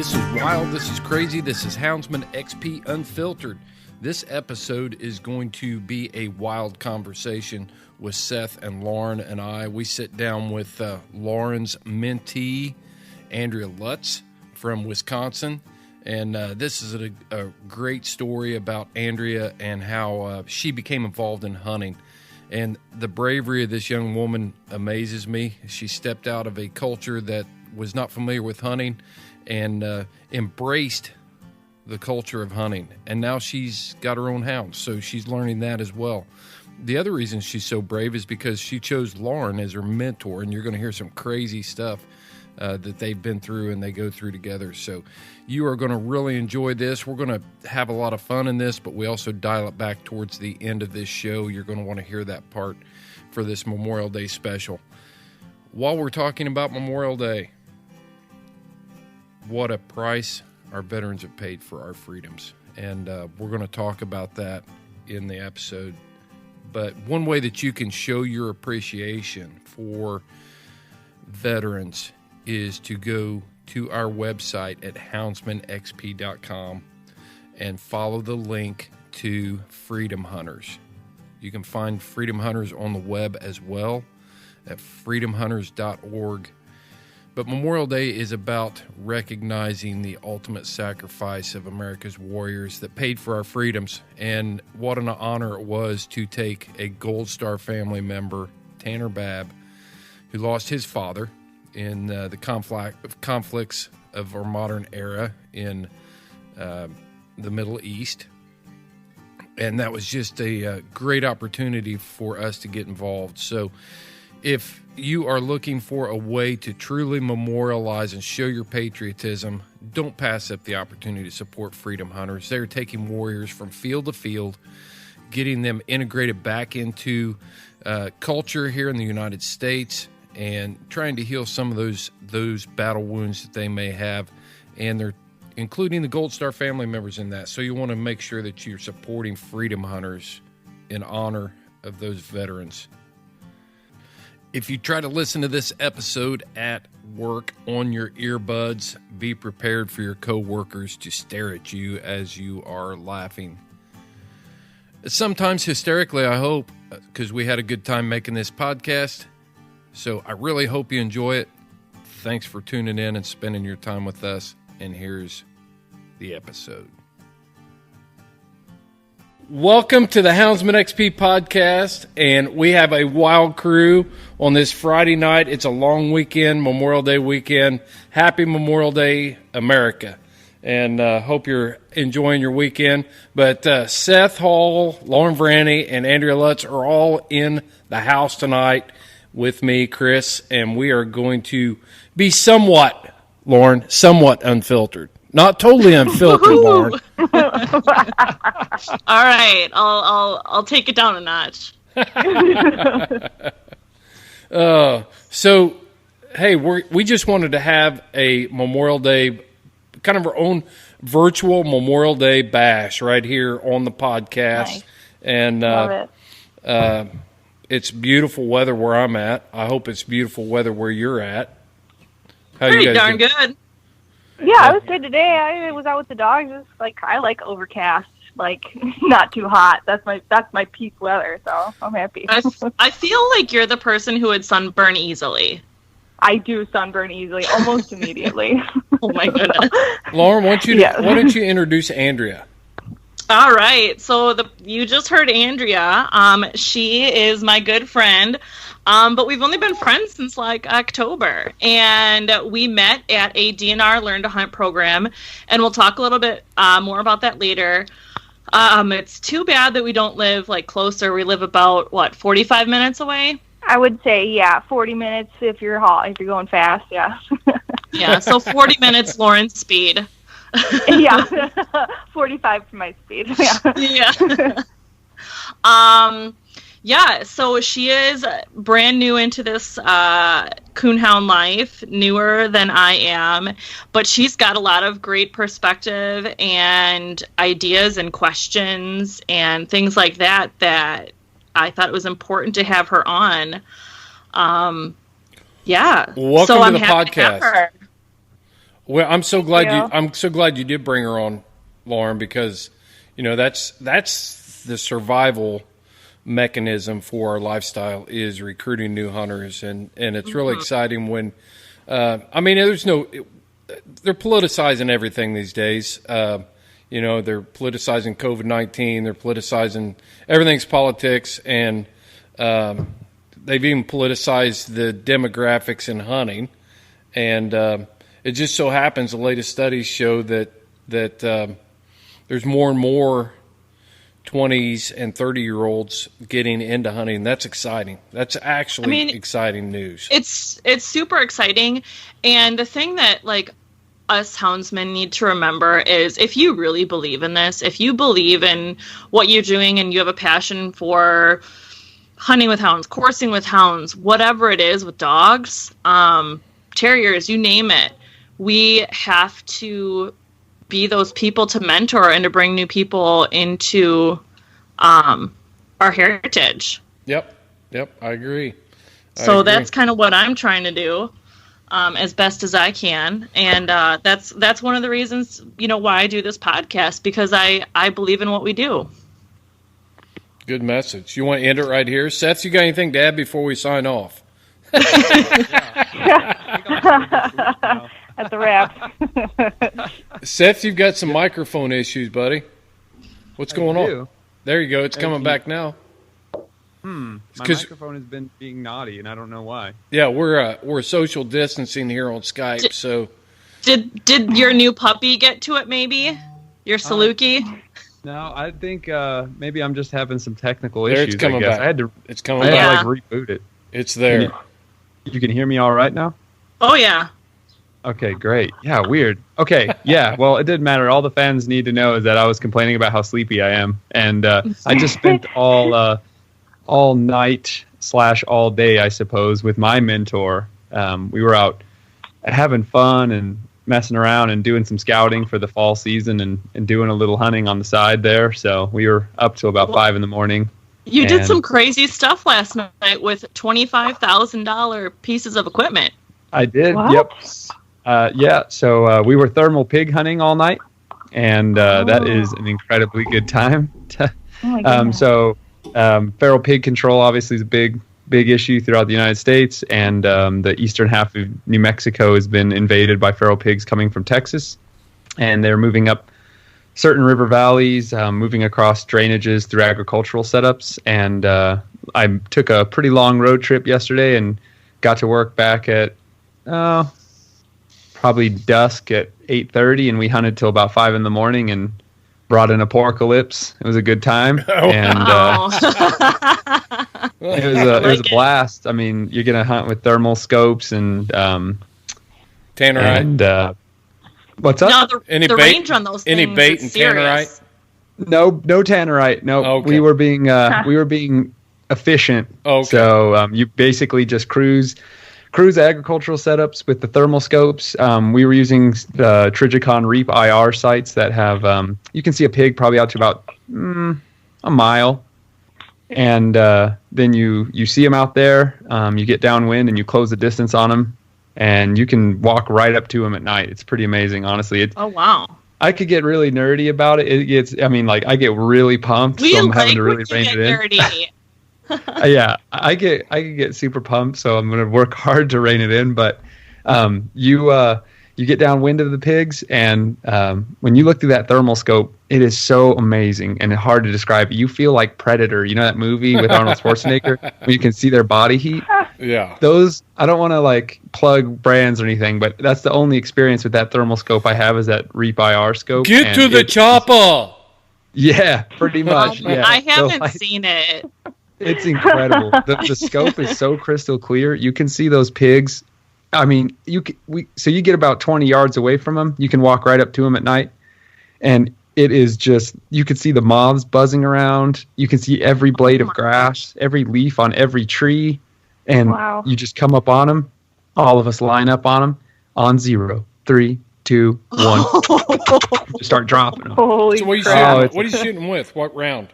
This is wild, this is crazy, this is Houndsman XP Unfiltered. This episode is going to be a wild conversation with Seth and Lauren and I. We sit down with Lauren's mentee, Andrea Lutz from Wisconsin. And this is a great story about Andrea and how she became involved in hunting. And the bravery of this young woman amazes me. She stepped out of a culture that was not familiar with hunting and embraced the culture of hunting. And now she's got her own hounds, so she's learning that as well. The other reason she's so brave is because she chose Lauren as her mentor, and you're going to hear some crazy stuff that they've been through and they go through together. So you are going to really enjoy this. We're going to have a lot of fun in this, but we also dial it back towards the end of this show. You're going to want to hear that part for this Memorial Day special. While we're talking about Memorial Day, what a price our veterans have paid for our freedoms. And we're going to talk about that in the episode. But one way that you can show your appreciation for veterans is to go to our website at houndsmenxp.com and follow the link to Freedom Hunters. You can find Freedom Hunters on the web as well at freedomhunters.org. But Memorial Day is about recognizing the ultimate sacrifice of America's warriors that paid for our freedoms. And what an honor it was to take a Gold Star family member, Tanner Babb, who lost his father in the conflicts of our modern era in the Middle East. And that was just a great opportunity for us to get involved. So if you are looking for a way to truly memorialize and show your patriotism, don't pass up the opportunity to support Freedom Hunters. They're taking warriors from field to field, getting them integrated back into culture here in the United States, and trying to heal some of those battle wounds that they may have. And they're including the Gold Star family members in that. So you want to make sure that you're supporting Freedom Hunters in honor of those veterans. If you try to listen to this episode at work on your earbuds, be prepared for your coworkers to stare at you as you are laughing. Sometimes hysterically, I hope, because we had a good time making this podcast. So I really hope you enjoy it. Thanks for tuning in and spending your time with us. And here's the episode. Welcome to the Houndsman XP Podcast, and we have a wild crew on this Friday night. It's a long weekend, Memorial Day weekend. Happy Memorial Day, America, and hope you're enjoying your weekend. But Seth Hall, Lauren Vranny, and Andrea Lutz are all in the house tonight with me, Chris, and we are going to be somewhat unfiltered. Not totally unfiltered, Lauren. All right, I'll take it down a notch. So, hey, we just wanted to have a Memorial Day, kind of our own virtual Memorial Day bash right here on the podcast. Nice. And love it. It's beautiful weather where I'm at. I hope it's beautiful weather where you're at. How Pretty you guys darn doing? Good. Yeah, I was good today. I was out with the dogs. It's like I like overcast, like not too hot. That's my peak weather, so I'm happy. I feel like you're the person who would sunburn easily. I do sunburn easily, almost immediately. Oh my goodness. Lauren, why don't you introduce Andrea? All right, so you just heard Andrea. She is my good friend. But we've only been friends since like October, and we met at a DNR Learn to Hunt program, and we'll talk a little bit more about that later. It's too bad that we don't live like closer. We live about 45 minutes away. I would say 40 minutes if you're going fast. Yeah. Yeah, so 40 minutes Lauren's speed. Yeah, 45 for my speed. Yeah. Yeah. Yeah, so she is brand new into this coonhound life, newer than I am, but she's got a lot of great perspective and ideas and questions and things like that I thought it was important to have her on. Yeah. Welcome to the podcast. Well, I'm so glad you. I'm so glad you did bring her on, Lauren, because that's the survival mechanism for our lifestyle is recruiting new hunters, and it's really exciting when they're politicizing everything these days. They're politicizing COVID-19, they're politicizing everything's politics, and they've even politicized the demographics in hunting, and it just so happens the latest studies show that there's more and more 20s and 30-year-olds getting into hunting. That's exciting. That's actually exciting news. It's super exciting. And the thing that us houndsmen need to remember is if you really believe in this, if you believe in what you're doing and you have a passion for hunting with hounds, coursing with hounds, whatever it is with dogs, terriers, you name it, we have to be those people to mentor and to bring new people into our heritage. Yep, I agree. So that's kind of what I'm trying to do as best as I can. And that's one of the reasons, why I do this podcast, because I believe in what we do. Good message. You want to end it right here? Seth, you got anything to add before we sign off? At the wrap. Seth, you've got some microphone issues, buddy. What's going on? There you go. It's coming back now. My microphone has been being naughty, and I don't know why. Yeah, we're social distancing here on Skype. So, did your new puppy get to it? Maybe your Saluki. No, I think maybe I'm just having some technical issues. It's coming back. It's coming back. I had to reboot it. It's there. You can hear me all right now? Oh yeah. Okay, great. Yeah, weird. Okay, yeah. Well, it didn't matter. All the fans need to know is that I was complaining about how sleepy I am, and I just spent all night / all day, I suppose, with my mentor. We were out having fun and messing around and doing some scouting for the fall season and doing a little hunting on the side there. So we were up till about 5 a.m. You did some crazy stuff last night with $25,000 pieces of equipment. I did. What? Yep. So we were thermal pig hunting all night, and that is an incredibly good time. Feral pig control obviously is a big issue throughout the United States, and the eastern half of New Mexico has been invaded by feral pigs coming from Texas, and they're moving up certain river valleys, moving across drainages through agricultural setups, and I took a pretty long road trip yesterday and got to work back at probably dusk at 8:30, and we hunted till about 5 a.m. and brought in a porcalypse. It was a good time, and it was a blast. I mean, you're gonna hunt with thermal scopes and Tannerite. And what's up? No, the range on those things. Any bait and Tannerite? No Tannerite. No, okay. we were being efficient. Okay. So you basically just cruise agricultural setups with the thermal scopes. We were using the Trigicon Reap IR sights that have you can see a pig probably out to about a mile, and then you see them out there. You get downwind and you close the distance on them, and you can walk right up to them at night. It's pretty amazing, honestly. Oh wow! I could get really nerdy about it. I get really pumped. We so I'm like having to really when you rein get it in. nerdy. Yeah, I could get super pumped, so I'm going to work hard to rein it in. But you get downwind of the pigs, and when you look through that thermal scope, it is so amazing and hard to describe. You feel like Predator. You know that movie with Arnold Schwarzenegger where you can see their body heat? Yeah. Those, I don't want to like plug brands or anything, but that's the only experience with that thermal scope I have is that Reap IR scope. Get to the chopper! Yeah, pretty much. Yeah. I haven't seen it. It's incredible. The scope is so crystal clear. You can see those pigs. I mean, you get about 20 yards away from them. You can walk right up to them at night, and it is just, you can see the moths buzzing around. You can see every blade of grass, every leaf on every tree, and you just come up on them. All of us line up on them on 0, 3, 2, 1. Just start dropping them. Holy So what crap. are you shooting with? What round?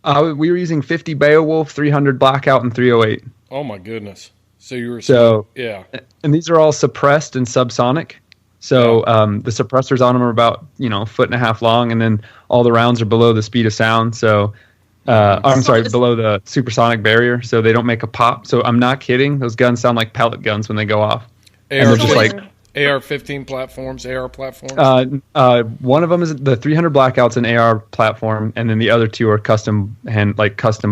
We were using 50 Beowulf, 300 Blackout, and 308. Oh my goodness! So you were So yeah. And these are all suppressed and subsonic. So the suppressors on them are about, a foot and a half long, and then all the rounds are below the speed of sound. So below the supersonic barrier, so they don't make a pop. So I'm not kidding. Those guns sound like pellet guns when they go off. AR-15 platforms, AR platforms? One of them is the 300 Blackout's an AR platform, and then the other two are custom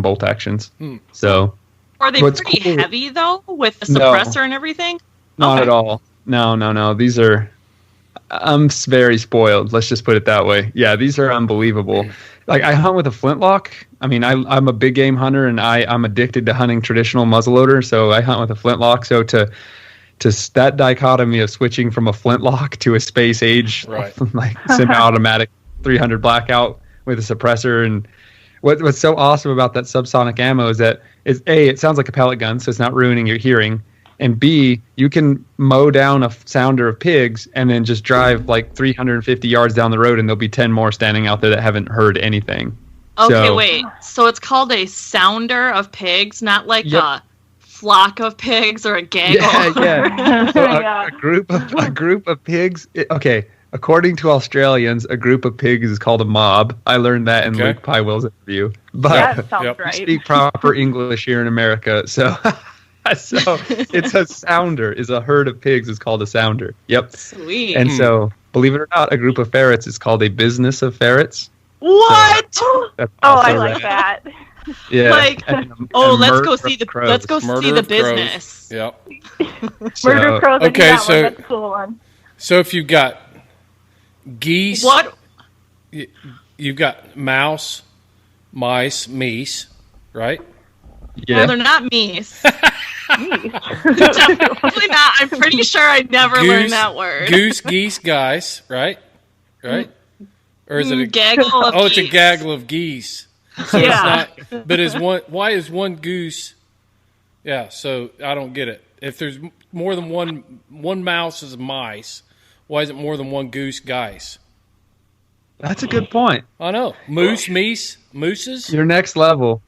bolt actions. So are they pretty heavy, though, with the suppressor and everything? Not at all. No. These are... I'm very spoiled. Let's just put it that way. Yeah, these are unbelievable. Like, I hunt with a flintlock. I mean, I'm a big game hunter, and I'm addicted to hunting traditional muzzleloader, so I hunt with a flintlock. So to that dichotomy of switching from a flintlock to a space age, like semi-automatic 300 Blackout with a suppressor, and what's so awesome about that subsonic ammo is that it sounds like a pellet gun, so it's not ruining your hearing. And B, you can mow down a sounder of pigs and then just drive like 350 yards down the road, and there'll be 10 more standing out there that haven't heard anything. Okay, wait. So it's called a sounder of pigs, not like a flock of pigs or a gaggle? Yeah. So a group of pigs. According to Australians, a group of pigs is called a mob. I learned that in Luke Pywell's interview. But that sounds right. We speak proper English here in America, so... So it's a sounder. Is a herd of pigs is called a sounder. Yep. Sweet. And so, believe it or not, a group of ferrets is called a business of ferrets. What? So I like that. Yeah. Like, let's go see the business. Yep. Murder crows. Okay, so that's a cool one. So if you've got geese, what? You've got mouse, mice, meese, right? Yeah. Well, they're not meese. Definitely not. I'm pretty sure I never learned that word. Goose, geese, guys, right? Or is it a gaggle of geese? It's a gaggle of geese. So it's not. But why is one goose? Yeah. So I don't get it. If there's more than one mouse is mice, why is it more than one goose, guys? That's a good point. I know. Mooses. Your next level.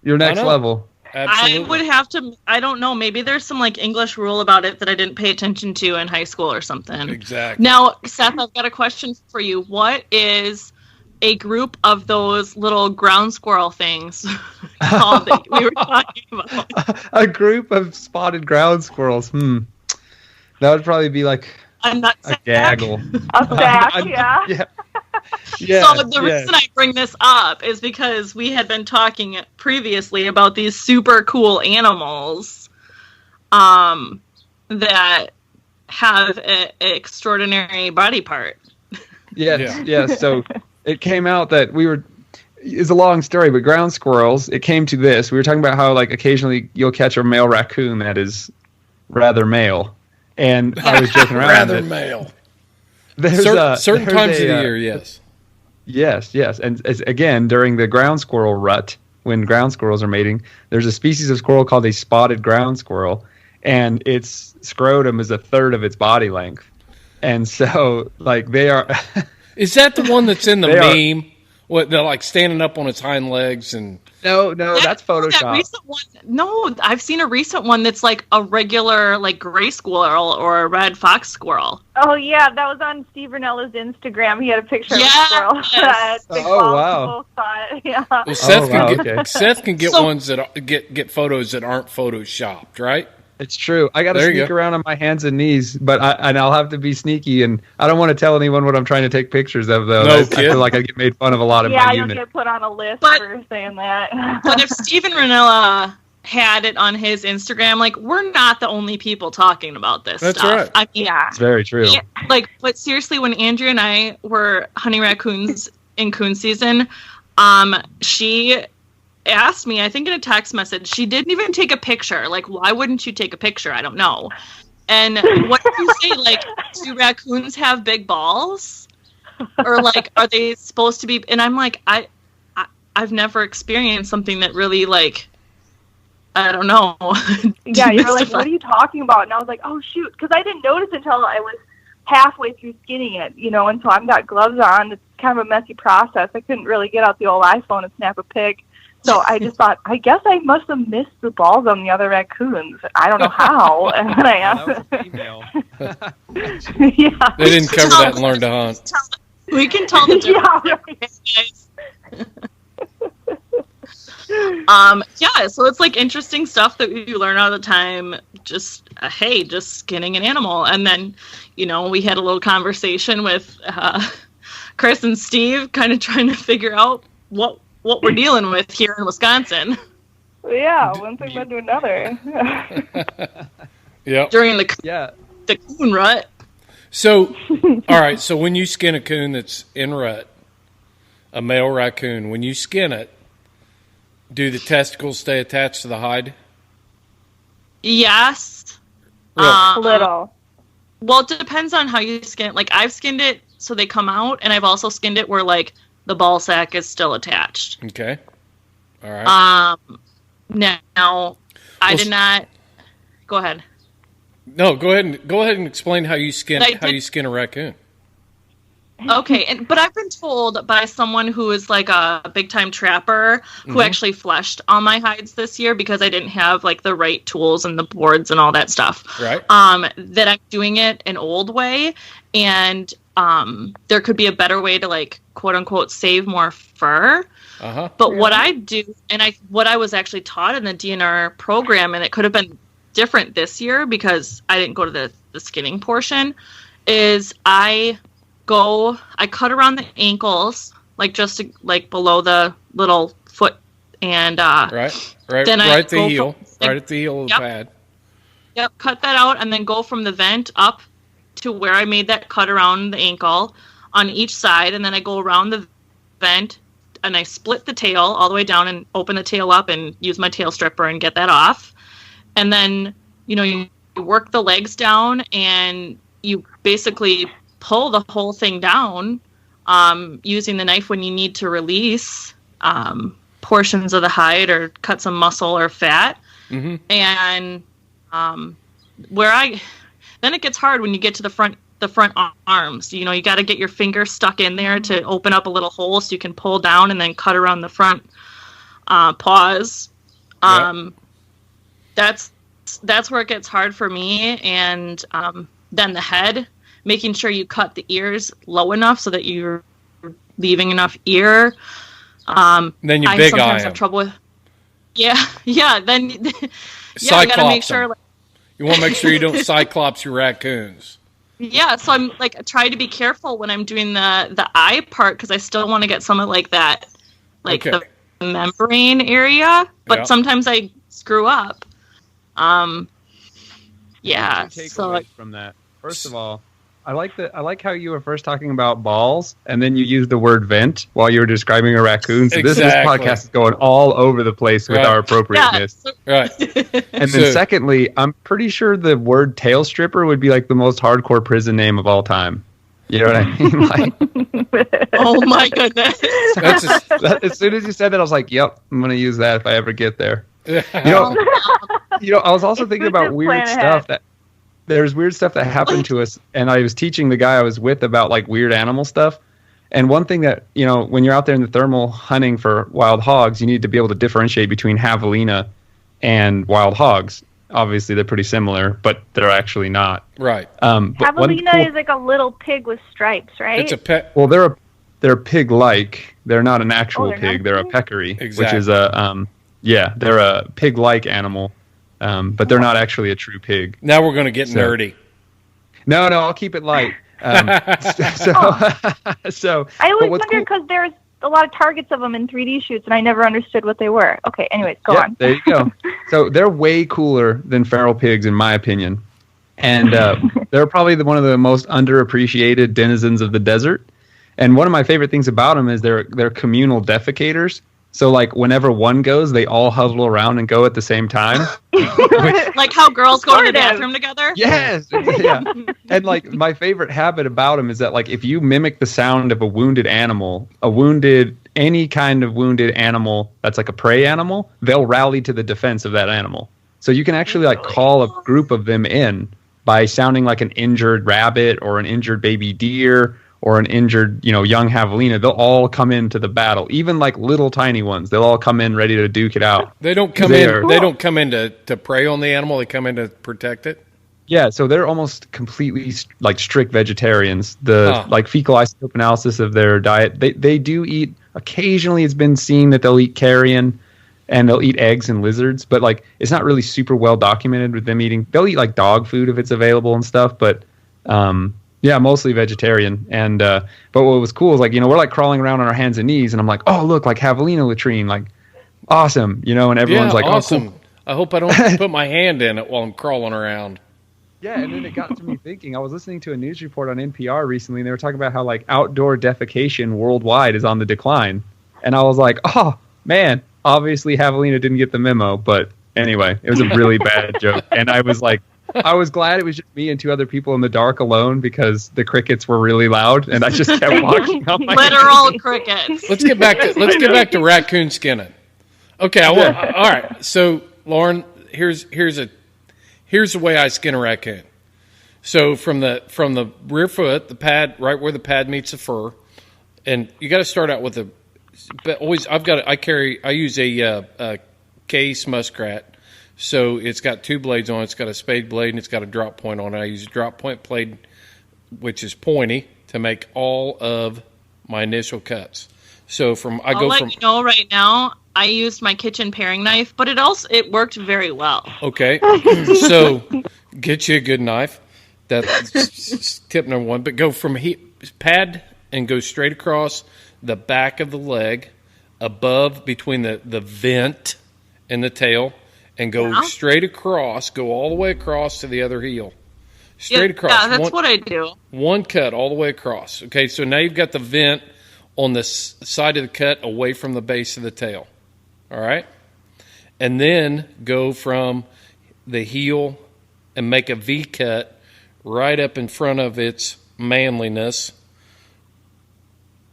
Absolutely. I would have to, I don't know, maybe there's some like English rule about it that I didn't pay attention to in high school or something. Exactly. Now, Seth, I've got a question for you. What is a group of those little ground squirrel things called that we were talking about? A group of spotted ground squirrels. That would probably be like a gaggle. A sack, yeah. So the reason I bring this up is because we had been talking previously about these super cool animals that have an extraordinary body part. Yes. So it came out that it's a long story, but ground squirrels, it came to this. We were talking about how like occasionally you'll catch a male raccoon that is rather male. And I was joking around. Rather male. Certain times of the year, yes. Yes. And again, during the ground squirrel rut, when ground squirrels are mating, there's a species of squirrel called a spotted ground squirrel, and its scrotum is a third of its body length. And so, like, they are... Is that the one that's in the meme? What, they're like standing up on its hind legs and... No, that's Photoshop. That recent one, no, I've seen a recent one that's like a regular like gray squirrel or a red fox squirrel. Oh yeah, that was on Steve Rinella's Instagram. He had a picture of a squirrel. Wow. Yeah. Well, Seth can get ones that get photos that aren't photoshopped, right? It's true. I got to sneak around on my hands and knees, but I'll have to be sneaky, and I don't want to tell anyone what I'm trying to take pictures of, though. I feel like I get made fun of a lot in my unit. Yeah, you'll get put on a list for saying that. But if Steven Rinella had it on his Instagram, like, we're not the only people talking about this stuff. That's right. I mean, it's very true. But seriously, when Andrea and I were hunting raccoons in coon season, she asked me, I think in a text message, she didn't even take a picture. Like, why wouldn't you take a picture? I don't know. And what did you say? Like, do raccoons have big balls? Or like, are they supposed to be? And I'm like, I've never experienced something that really, like, I don't know. Yeah, you're like, what are you talking about? And I was like, oh shoot, because I didn't notice until I was halfway through skinning it, and so I've got gloves on. It's kind of a messy process. I couldn't really get out the old iPhone and snap a pic. So I just thought, I guess I must have missed the balls on the other raccoons. I don't know how. And then I asked. That was a female. Yeah. They didn't cover that and learn to hunt. We can tell the difference. Yeah, so it's like interesting stuff that we learn all the time. Just just skinning an animal, and then we had a little conversation with Chris and Steve, kind of trying to figure out what we're dealing with here in Wisconsin. Yeah, one thing led to another. Yeah. During the coon rut. So, all right. So when you skin a coon that's in rut, a male raccoon, when you skin it, do the testicles stay attached to the hide? Yes. Really? Little. Well, it depends on how you skin it. Like, I've skinned it so they come out, and I've also skinned it where, like, the ball sack is still attached. Okay. All right. Now, I did not... Go ahead. No, go ahead and explain how you skin a raccoon. Okay, but I've been told by someone who is like a big time trapper who actually fleshed all my hides this year because I didn't have like the right tools and the boards and all that stuff. Right. That I'm doing it an old way, and there could be a better way to like quote unquote save more fur. Uh-huh. But what I do, and what I was actually taught in the DNR program, and it could have been different this year because I didn't go to the skinning portion, is I cut around the ankles, like just like below the little foot, and right then at the heel, right at the heel of the pad. Yep, cut that out, and then go from the vent up to where I made that cut around the ankle on each side, and then I go around the vent, and I split the tail all the way down and open the tail up and use my tail stripper and get that off, and then you work the legs down, and you basically pull the whole thing down using the knife when you need to release portions of the hide or cut some muscle or fat. Mm-hmm. And then it gets hard when you get to the front arms. You got to get your finger stuck in there to open up a little hole so you can pull down and then cut around the front paws. That's where it gets hard for me. And then the head, making sure you cut the ears low enough so that you're leaving enough ear. Then you I big sometimes eye have trouble with. Yeah. Then I gotta make sure. You want to make sure you don't cyclops your raccoons. Yeah, so I'm like try to be careful when I'm doing the eye part because I still want to get some of like that, like the membrane area. But sometimes I screw up. Yeah. So from that, first of all, I like how you were first talking about balls, and then you used the word vent while you were describing a raccoon. So this podcast is going all over the place with our appropriateness. Yeah. Right. And then secondly, I'm pretty sure the word tail stripper would be like the most hardcore prison name of all time. You know what I mean? Like, oh my goodness. As soon as you said that, I was like, yep, I'm going to use that if I ever get there. I was also thinking about weird stuff there's weird stuff that happened to us, and I was teaching the guy I was with about like weird animal stuff. And one thing that, when you're out there in the thermal hunting for wild hogs, you need to be able to differentiate between javelina and wild hogs. Obviously, they're pretty similar, but they're actually not. Right. Javelina is like a little pig with stripes, right? It's a pet. Well, they're pig-like. They're not an actual pig. They're a peccary, which is a they're a pig-like animal. But they're not actually a true pig. Now we're going to get nerdy. No, I'll keep it light. So I always wondered because there's a lot of targets of them in 3D shoots, and I never understood what they were. Okay, anyways, go on. There you go. So they're way cooler than feral pigs, in my opinion. And they're probably one of the most underappreciated denizens of the desert. And one of my favorite things about them is they're communal defecators. So, like, whenever one goes, they all huddle around and go at the same time. Like how girls go to the bathroom together? Yes. Yeah. And, like, my favorite habit about them is that, like, if you mimic the sound of a wounded animal, any kind of wounded animal that's like a prey animal, they'll rally to the defense of that animal. So you can actually, like, call a group of them in by sounding like an injured rabbit or an injured baby deer or an injured, young javelina, they'll all come into the battle. Even like little tiny ones, they'll all come in ready to duke it out. They don't come in. They don't come in to prey on the animal. They come in to protect it. Yeah, so they're almost completely like strict vegetarians. Like fecal isotope analysis of their diet, they do eat. Occasionally, it's been seen that they'll eat carrion, and they'll eat eggs and lizards. But like, it's not really super well documented with them eating. They'll eat like dog food if it's available and stuff. But yeah, mostly vegetarian. And but what was cool is like, we're like crawling around on our hands and knees, and I'm like, oh look, like javelina latrine, like awesome, and everyone's like, awesome. Oh, cool. I hope I don't put my hand in it while I'm crawling around. Yeah, and then it got to me thinking. I was listening to a news report on NPR recently, and they were talking about how like outdoor defecation worldwide is on the decline. And I was like, oh man, obviously javelina didn't get the memo. But anyway, it was a really bad joke, and I was like, I was glad it was just me and two other people in the dark alone because the crickets were really loud, and I just kept walking up. Literal crickets. Let's get back to raccoon skinning. Okay, all right. So Lauren, here's the way I skin a raccoon. So from the rear foot, the pad, right where the pad meets the fur, and you got to start out with I use a case muskrat. So it's got two blades on it. It's got a spade blade and it's got a drop point on it. I use a drop point blade, which is pointy, to make all of my initial cuts. So I'll let you know right now, I used my kitchen paring knife, but it worked very well. Okay. So get you a good knife. That's tip number one. But go from pad and go straight across the back of the leg, above between the vent and the tail. And go straight across, go all the way across to the other heel. Straight across. Yeah, that's what I do. One cut all the way across. Okay, so now you've got the vent on the side of the cut away from the base of the tail. All right? And then go from the heel and make a V cut right up in front of its manliness,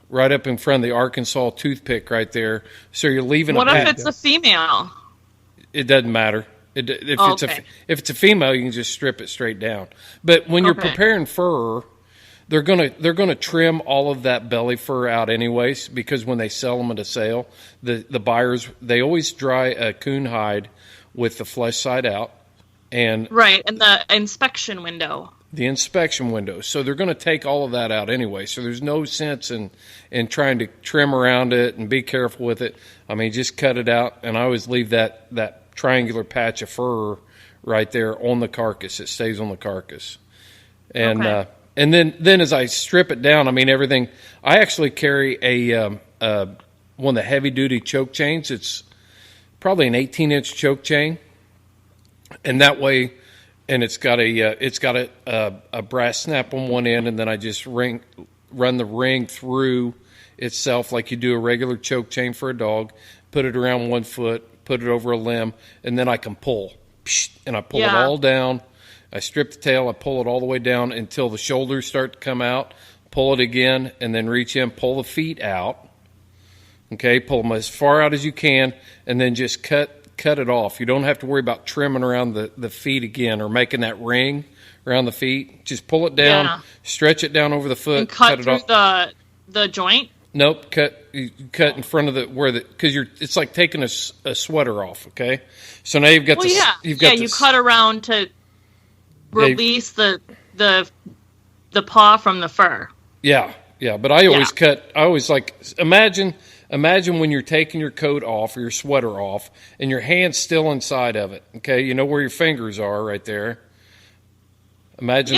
right up in front of the Arkansas toothpick right there. So you're leaving What if it's a female? It doesn't matter. If it's a female, you can just strip it straight down. But when you're preparing fur, they're gonna trim all of that belly fur out anyways, because when they sell them at a sale, the buyers, they always dry a coon hide with the flesh side out, and the inspection window. The inspection window. So they're going to take all of that out anyway. So there's no sense in trying to trim around it and be careful with it. I mean, just cut it out, and I always leave that triangular patch of fur right there on the carcass. It stays on the carcass. And and then as I strip it down, I mean, everything. I actually carry a one of the heavy duty choke chains. It's probably an 18-inch choke chain, and that way. And it's got a brass snap on one end, and then I just run the ring through itself like you do a regular choke chain for a dog. Put it around one foot, put it over a limb, and then I can pull. And I pull it all down. I strip the tail, I pull it all the way down until the shoulders start to come out. Pull it again, and then reach in, pull the feet out. Okay, pull them as far out as you can, and then just cut it off. You don't have to worry about trimming around the feet again or making that ring around the feet. Just pull it down, stretch it down over the foot, and cut it through off. the joint. Nope, cut in front of because it's like taking a sweater off. Okay, so now you've got you cut around to release the paw from the fur. Yeah, but I always cut. I always Imagine when you're taking your coat off or your sweater off and your hand's still inside of it. Okay, you know where your fingers are right there. Imagine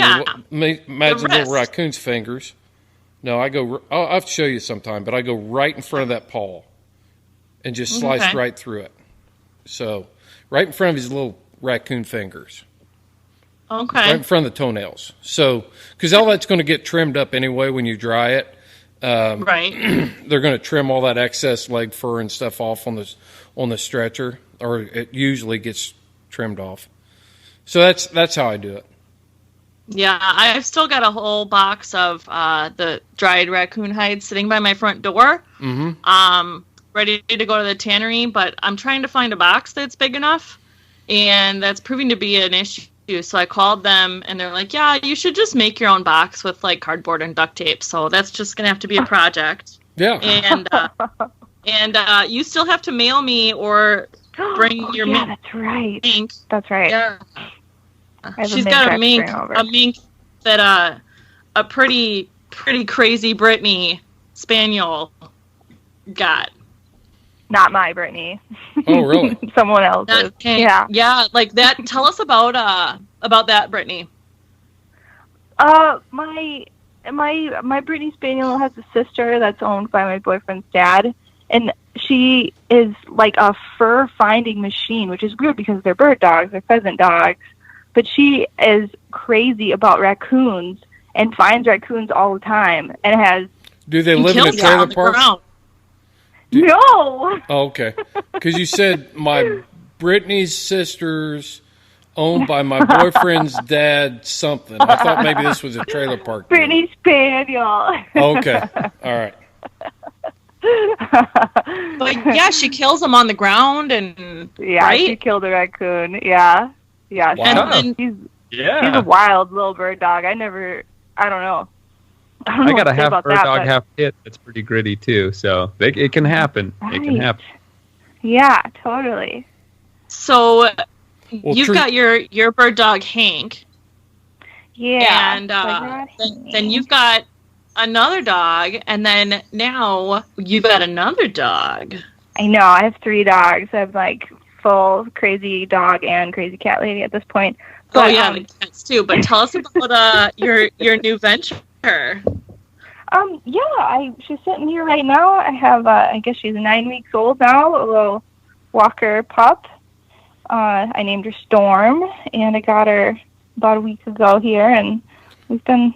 little raccoon's fingers. No, I'll have to show you sometime, but I go right in front of that paw and just slice right through it. So right in front of his little raccoon fingers. Okay. Right in front of the toenails. So, because all that's going to get trimmed up anyway when you dry it. They're going to trim all that excess leg fur and stuff off on the stretcher, or it usually gets trimmed off. So that's how I do it. Yeah, I've still got a whole box of the dried raccoon hides sitting by my front door, ready to go to the tannery. But I'm trying to find a box that's big enough, and that's proving to be an issue to. So I called them, and they're like, yeah, you should just make your own box with, like, cardboard and duct tape. So that's just going to have to be a project. Yeah. And you still have to mail me or bring your mink. That's right. Mink. That's right. Yeah. She's got a mink that a pretty crazy Brittany Spaniel got. Not my Brittany. Oh, really? Someone else's. Yeah. Yeah, like that. Tell us about that, Brittany. My Brittany Spaniel has a sister that's owned by my boyfriend's dad, and she is like a fur finding machine, which is weird because they're bird dogs, they're pheasant dogs, but she is crazy about raccoons and finds raccoons all the time and has. Do they live in a trailer park? No. Oh, okay. Because you said my Brittany's sister's owned by my boyfriend's dad something. I thought maybe this was a trailer park. Brittany Spaniel. Okay. All right. But yeah, she kills them on the ground, and right? She killed a raccoon. Yeah. Wow. And she's a wild little bird dog. I don't know. I got a half bird dog, half pit that's pretty gritty too. So it can happen. Right. It can happen. Yeah, totally. So you've got your bird dog Hank. Yeah. And then you've got another dog, and then now you've got another dog. I know. I have 3 dogs. I have like full crazy dog and crazy cat lady at this point. But, the cats too. But tell us about your new venture. She's sitting here right now. I have I guess she's 9 weeks old now, a little Walker pup. I named her Storm, and I got her about a week ago here, and we've been,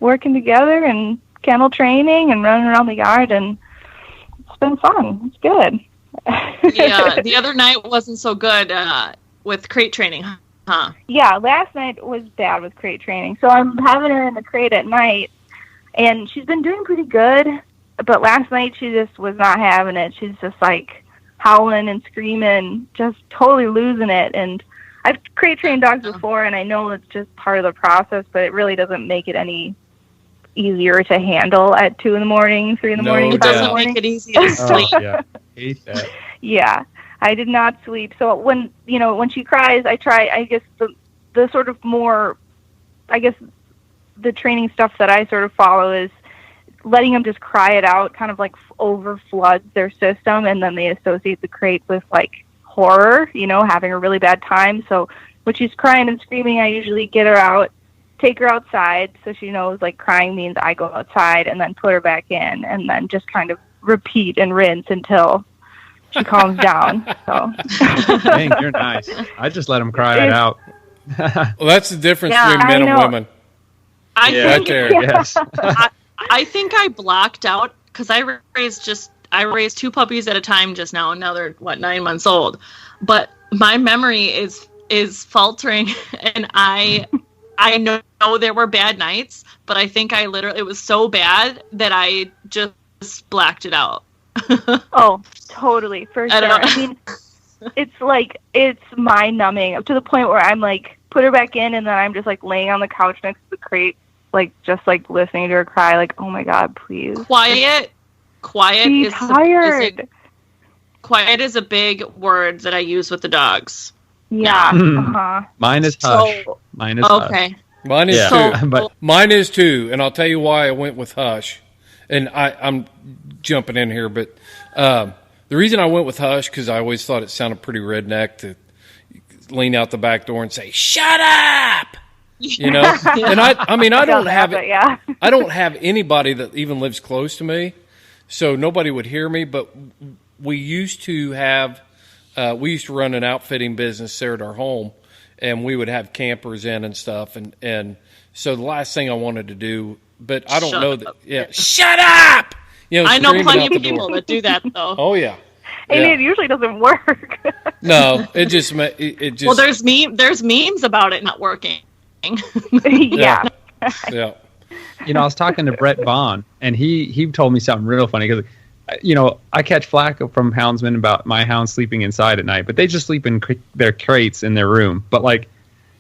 working together and kennel training and running around the yard, and it's been fun. It's good. Yeah, the other night wasn't so good with crate training, huh? Yeah, last night was bad with crate training. So I'm having her in the crate at night, and she's been doing pretty good, but last night she just was not having it. She's just like howling and screaming, just totally losing it. And I've crate trained dogs before, and I know it's just part of the process, but it really doesn't make it any easier to handle at 2 in the morning, 3 in the morning. It doesn't make it easy to sleep. Yeah, hate that. Yeah, I did not sleep. So when she cries, I try. I guess the sort of more, the training stuff that I sort of follow is letting them just cry it out, kind of like over floods their system, and then they associate the crate with like horror, having a really bad time. So when she's crying and screaming, I usually get her out, take her outside, so she knows like crying means I go outside, and then put her back in, and then just kind of repeat and rinse until she calms down. So. Dang, you're nice. I just let them cry it out. Well, that's the difference between men and women. I think I blocked out because I raised 2 puppies at a time just now, and now they're 9 months old. But my memory is faltering, and I know there were bad nights, but I think it was so bad that I just blacked it out. Oh, totally, for sure. I mean, it's mind-numbing to the point where I'm like, put her back in, and then I'm just like laying on the couch next to the crate, like just like listening to her cry, like, oh my God, please. Quiet. She's tired. Quiet is a big word that I use with the dogs. Yeah. Mine is hush. Mine is okay. Hush. Mine is too. But mine is too, and I'll tell you why I went with hush. And I'm jumping in here, but the reason I went with hush, because I always thought it sounded pretty redneck to lean out the back door and say, "Shut up!" And I don't have it. Yeah. I don't have anybody that even lives close to me, so nobody would hear me. But we used to run an outfitting business there at our home, and we would have campers in and stuff, and so the last thing I wanted to do. But I don't know that. Yeah, shut up! I know plenty of people that do that, though. Oh yeah, and it usually doesn't work. No, it just. Well, there's memes about it not working. Yeah. Yeah. I was talking to Brett Vaughn, and he told me something real funny because, I catch flack from houndsmen about my hounds sleeping inside at night, but they just sleep in their crates in their room. But like,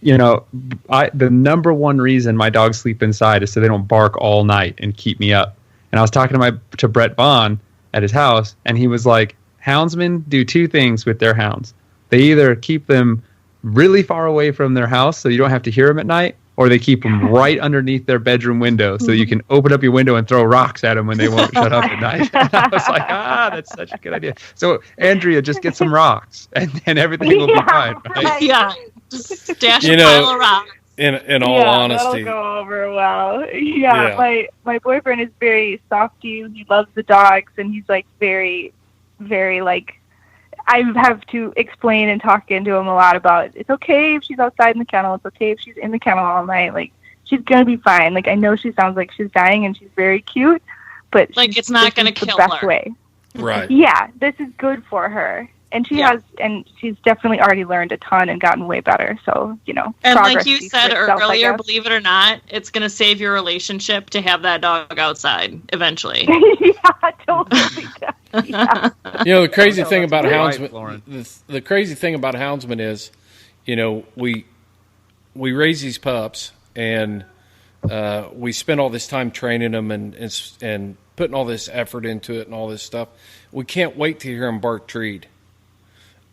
the number one reason my dogs sleep inside is so they don't bark all night and keep me up. And I was talking to Brett Vaughn at his house, and he was like, houndsmen do two things with their hounds. They either keep them really far away from their house so you don't have to hear them at night, or they keep them right underneath their bedroom window so you can open up your window and throw rocks at them when they won't shut up at night. And I was like, that's such a good idea. So, Andrea, just get some rocks, and everything will be fine. Right? Yeah, just stash a pile of rocks. In all honesty, that'll go over well. My boyfriend is very softy. He loves the dogs, and he's like very, very like. I have to explain and talk into him a lot about it's okay if she's outside in the kennel. It's okay if she's in the kennel all night. Like, she's gonna be fine. Like, I know she sounds like she's dying, and she's very cute, but like it's not gonna kill the best her. Way. Right? Yeah, this is good for her. And she's definitely already learned a ton and gotten way better. So, And like you said earlier, believe it or not, it's going to save your relationship to have that dog outside eventually. Yeah, totally. Yeah. The crazy thing about houndsmen, the crazy thing about houndsmen is, we raise these pups and we spend all this time training them and putting all this effort into it and all this stuff. We can't wait to hear them bark treed.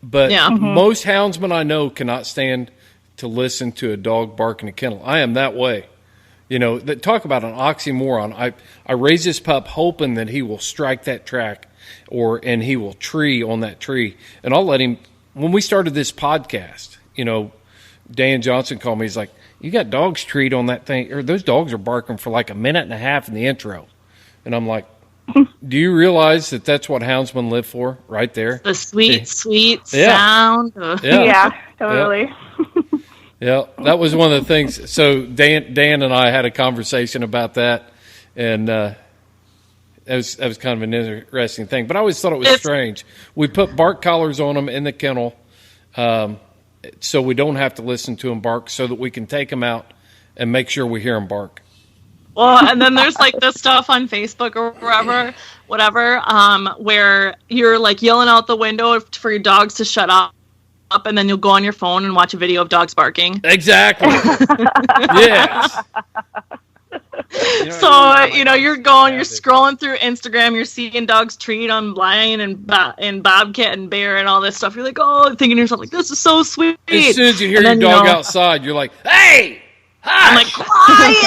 But most houndsmen I know cannot stand to listen to a dog bark in a kennel. I am that way. Talk about an oxymoron. I raise this pup hoping that he will strike that track and he will tree on that tree. And I'll let him. When we started this podcast, Dan Johnson called me. He's like, you got dogs treed on that thing. Or those dogs are barking for like a minute and a half in the intro. And I'm like, do you realize that that's what houndsmen live for right there? The sweet sound. Yeah, totally. Yeah, that was one of the things. So Dan and I had a conversation about that, and that was kind of an interesting thing. But I always thought it was strange. We put bark collars on them in the kennel so we don't have to listen to them bark, so that we can take them out and make sure we hear them bark. Well, and then there's like this stuff on Facebook or whatever, where you're like yelling out the window for your dogs to shut up, and then you'll go on your phone and watch a video of dogs barking. Exactly. Yes. So, you're scrolling through Instagram, you're seeing dogs treat on lion and bobcat and bear and all this stuff. You're like, thinking to yourself, like, this is so sweet. As soon as you hear your dog outside, you're like, hey! Hush! I'm like, quiet!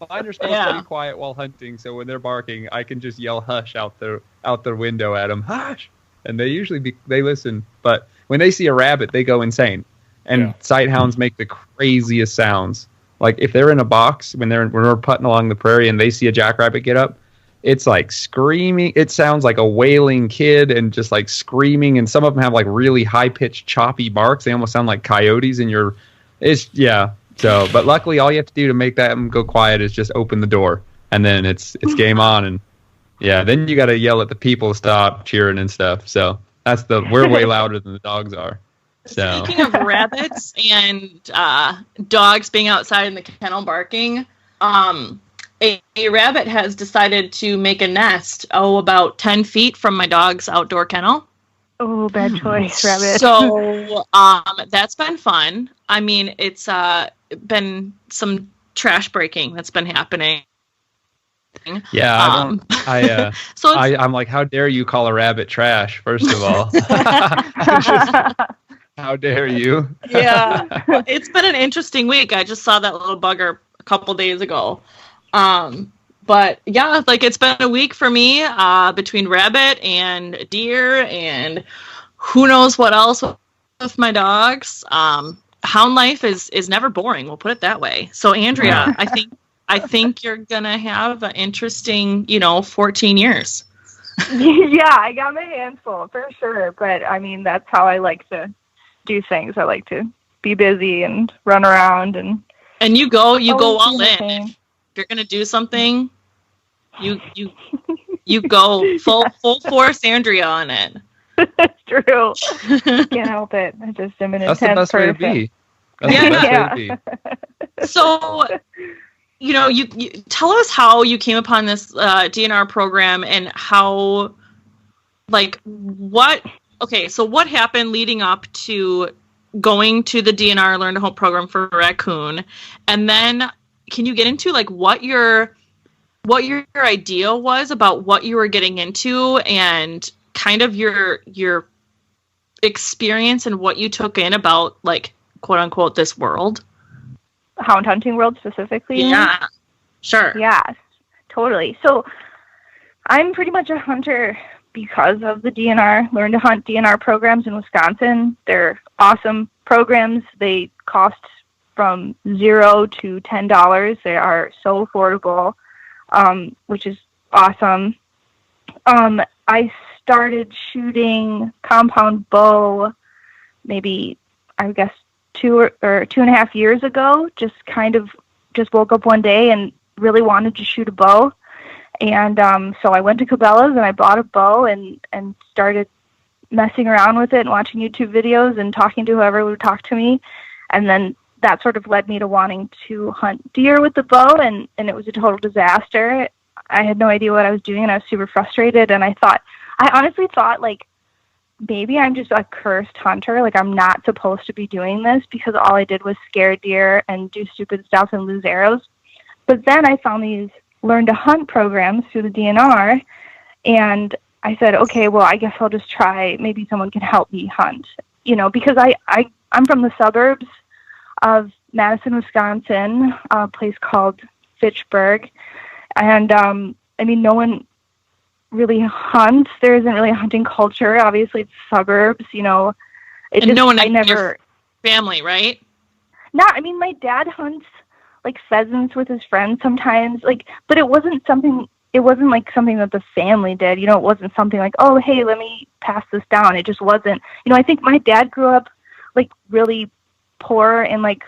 Mine are supposed to be quiet while hunting, so when they're barking, I can just yell hush out their window at them, hush! And they usually they listen. But when they see a rabbit, they go insane. And sight hounds make the craziest sounds. Like if they're in a box when we're putting along the prairie and they see a jackrabbit get up, it's like screaming. It sounds like a wailing kid and just like screaming. And some of them have like really high pitched, choppy barks. They almost sound like coyotes. So, but luckily, all you have to do to make them go quiet is just open the door, and then it's game on. And then you got to yell at the people to stop cheering and stuff. So we're way louder than the dogs are. So. Speaking of rabbits and dogs being outside in the kennel barking, a rabbit has decided to make a nest, about 10 feet from my dog's outdoor kennel. Oh, bad choice, rabbit. So that's been fun. I mean, it's been some trash breaking that's been happening. Yeah, I'm like, how dare you call a rabbit trash, first of all. How dare you? Yeah, it's been an interesting week. I just saw that little bugger a couple days ago. But yeah, like it's been a week for me, between rabbit and deer and who knows what else with my dogs. Hound life is never boring. We'll put it that way. So Andrea, I think you're gonna have an interesting, 14 years. Yeah, I got my hands full for sure. But I mean, that's how I like to do things. I like to be busy and run around and you go all in. If you're gonna do something, you go full force Andrea on it. That's true. Can't help it. I just am an intense person. That's the best way to be. That's the best way to be. So, you tell us how you came upon this DNR program and how, like, what okay, so what happened leading up to going to the DNR Learn to Hunt program for raccoon? And then can you get into like what your idea was about what you were getting into and kind of your experience and what you took in about like quote unquote this world? Hound hunting world specifically? Yeah. Sure. Yes, totally. So I'm pretty much a hunter because of the DNR, Learn to Hunt DNR programs in Wisconsin. They're awesome programs. They cost from $0 to $10. They are so affordable, which is awesome. I started shooting compound bow maybe, I guess, 2.5 years ago. Just woke up one day and really wanted to shoot a bow. And so I went to Cabela's and I bought a bow and started messing around with it and watching YouTube videos and talking to whoever would talk to me. And then that sort of led me to wanting to hunt deer with the bow, and it was a total disaster. I had no idea what I was doing, and I was super frustrated. And I honestly thought, like, maybe I'm just a cursed hunter. Like, I'm not supposed to be doing this because all I did was scare deer and do stupid stuff and lose arrows. But then I found these Learn to Hunt programs through the DNR, and I said, okay, well, I guess I'll just try. Maybe someone can help me hunt, because I'm from the suburbs of Madison, Wisconsin, a place called Fitchburg. And, no one really hunts. There isn't really a hunting culture. Obviously, it's suburbs, No one in your family, right? My dad hunts, like, pheasants with his friends sometimes, but it wasn't like something that the family did. It wasn't something like, oh, hey, let me pass this down. It just wasn't. I think my dad grew up, like, really poor in, like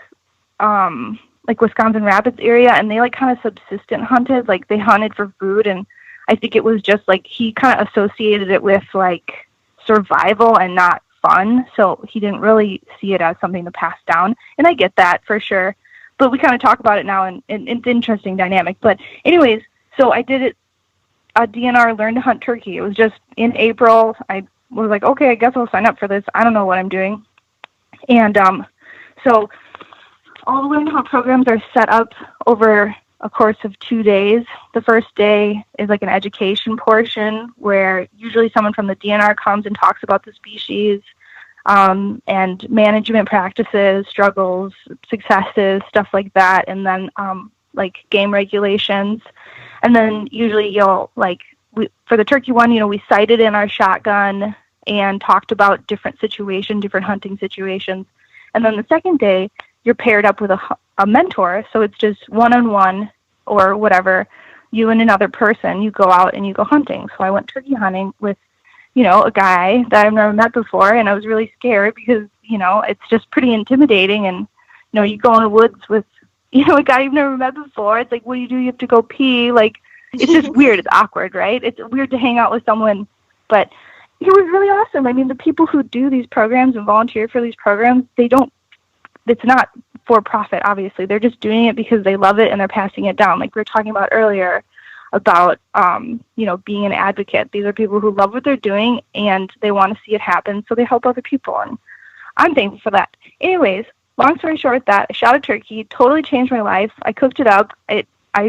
Wisconsin Rapids area, and they, like, kind of subsistent hunted. Like, they hunted for food, and I think it was just, like, he kind of associated it with, like, survival and not fun, so he didn't really see it as something to pass down, and I get that for sure. But we kind of talk about it now, and it's an interesting dynamic. But anyways, so I did it, a DNR Learn to Hunt turkey. It was just in April. I was like, okay, I guess I'll sign up for this. I don't know what I'm doing. And so all the Learn to Hunt programs are set up over a course of 2 days. The first day is like an education portion where usually someone from the DNR comes and talks about the species, and management practices, struggles, successes, stuff like that, and then like game regulations. And then usually for the turkey one, we sighted in our shotgun and talked about different hunting situations. And then the second day, you're paired up with a mentor, so it's just one-on-one or whatever, you and another person. You go out and you go hunting. So I went turkey hunting with a guy that I've never met before, and I was really scared because, it's just pretty intimidating, and, you go in the woods with, a guy you've never met before. It's like, what do? You have to go pee. Like, it's just weird. It's awkward, right? It's weird to hang out with someone, but it was really awesome. The people who do these programs and volunteer for these programs, it's not for profit, obviously. They're just doing it because they love it and they're passing it down. Like we were talking about earlier, about being an advocate. These are people who love what they're doing and they want to see it happen, so they help other people, and I'm thankful for that. Anyways, long story short, I shot a turkey, totally changed my life. I cooked it up. I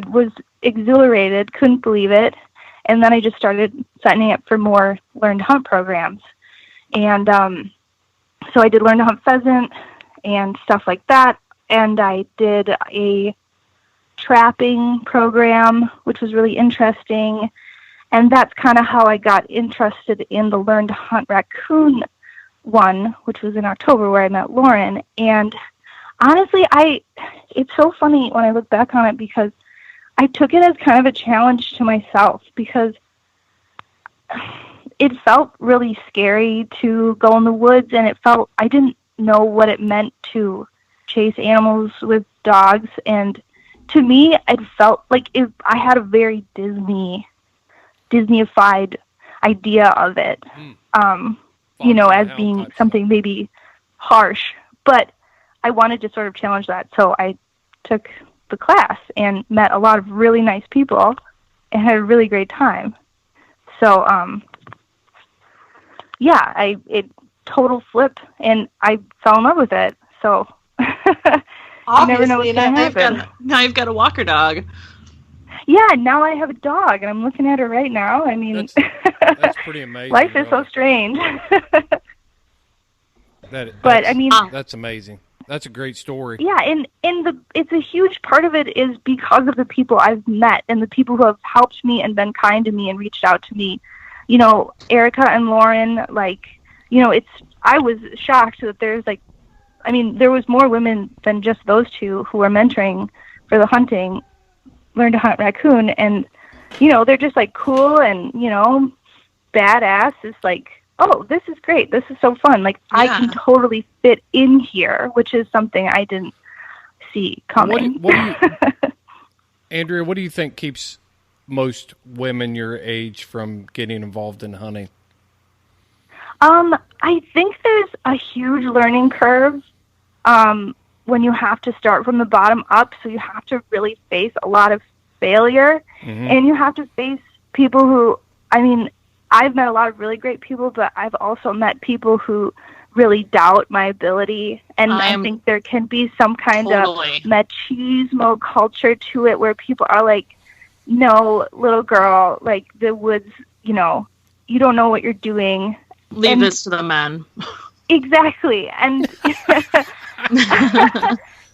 was exhilarated, couldn't believe it, and then I just started signing up for more Learn to Hunt programs. And so I did Learn to Hunt pheasant and stuff like that, and I did a trapping program, which was really interesting, and that's kind of how I got interested in the Learn to Hunt raccoon one, which was in October, where I met Lauren. And honestly, it's so funny when I look back on it, because I took it as kind of a challenge to myself, because it felt really scary to go in the woods, and I didn't know what it meant to chase animals with dogs, and to me, it felt like I had a very Disney-ified idea of it, as being something maybe harsh. But I wanted to sort of challenge that, so I took the class and met a lot of really nice people and had a really great time. So, it total flip, and I fell in love with it. So you never know what's going to happen. Now you've got a walker dog. Yeah, now I have a dog, and I'm looking at her right now. I mean, that's pretty amazing. Life is so strange. That's amazing. That's a great story. Yeah, and it's a huge part of it is because of the people I've met and the people who have helped me and been kind to me and reached out to me. You know, Erica and Lauren, like, you know, I was shocked that there was more women than just those two who were mentoring for the hunting, Learn to Hunt Raccoon, and, you know, they're just, like, cool and, you know, badass. It's like, oh, this is great. This is so fun. Like, I can totally fit in here, which is something I didn't see coming. Andrea, what do you think keeps most women your age from getting involved in hunting? I think there's a huge learning curve when you have to start from the bottom up, so you have to really face a lot of failure, and you have to face people who, I mean, I've met a lot of really great people, but I've also met people who really doubt my ability, and I think there can be some kind of machismo culture to it where people are like, no, little girl, like, the woods, you know, you don't know what you're doing. Leave this to the men. Exactly. And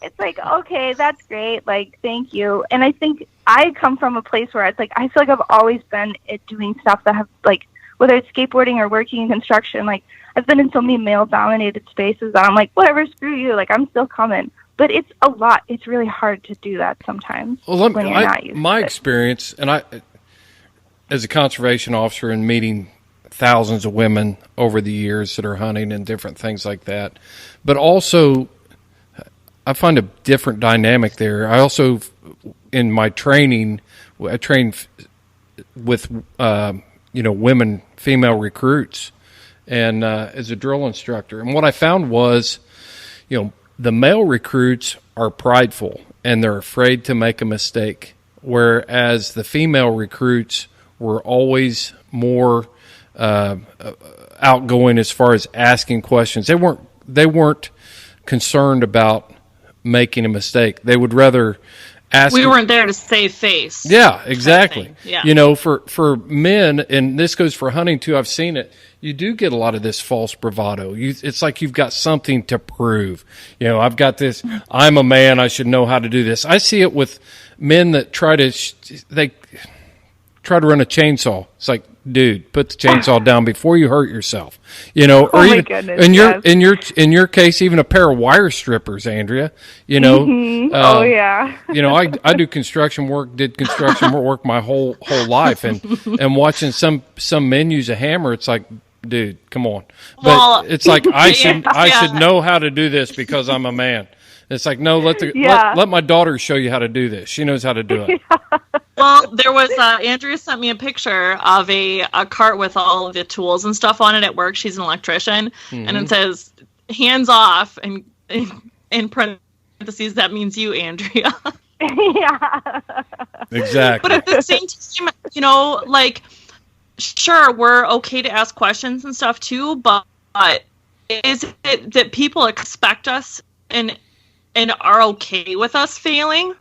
it's like, okay, that's great. Like, thank you. And I think I come from a place where it's like, I feel like I've always been doing stuff that have, like, whether it's skateboarding or working in construction, like, I've been in so many male-dominated spaces that I'm like, whatever, screw you. Like, I'm still coming. But it's a lot. It's really hard to do that sometimes when you're not used to it. My experience, and I, as a conservation officer and meeting thousands of women over the years that are hunting and different things like that, but also I find a different dynamic there. I also, in my training, I train with women, female recruits, and as a drill instructor. And what I found was, you know, the male recruits are prideful and they're afraid to make a mistake, whereas the female recruits were always more outgoing as far as asking questions. They weren't concerned about making a mistake. They would rather ask. We weren't there to save face. Yeah, exactly. Yeah. You know, for men, and this goes for hunting too, I've seen it, you do get a lot of this false bravado. It's like you've got something to prove. You know, I've got this, I'm a man, I should know how to do this. I see it with men that try to run a chainsaw. It's like, dude, put the chainsaw down before you hurt yourself. You know, or my even goodness, in your case, even a pair of wire strippers, Andrea. You know, oh yeah. You know, I do construction work. Did construction work my whole life, and watching some men use a hammer, it's like, dude, come on. But it's like I should know how to do this because I'm a man. It's like, no, let my daughter show you how to do this. She knows how to do it. Well, there was Andrea sent me a picture of a cart with all of the tools and stuff on it at work. She's an electrician, and it says "hands off," and in parentheses that means you, Andrea. Yeah. Exactly. But at the same time, you know, like, sure, we're okay to ask questions and stuff too, but is it that people expect us and are okay with us failing?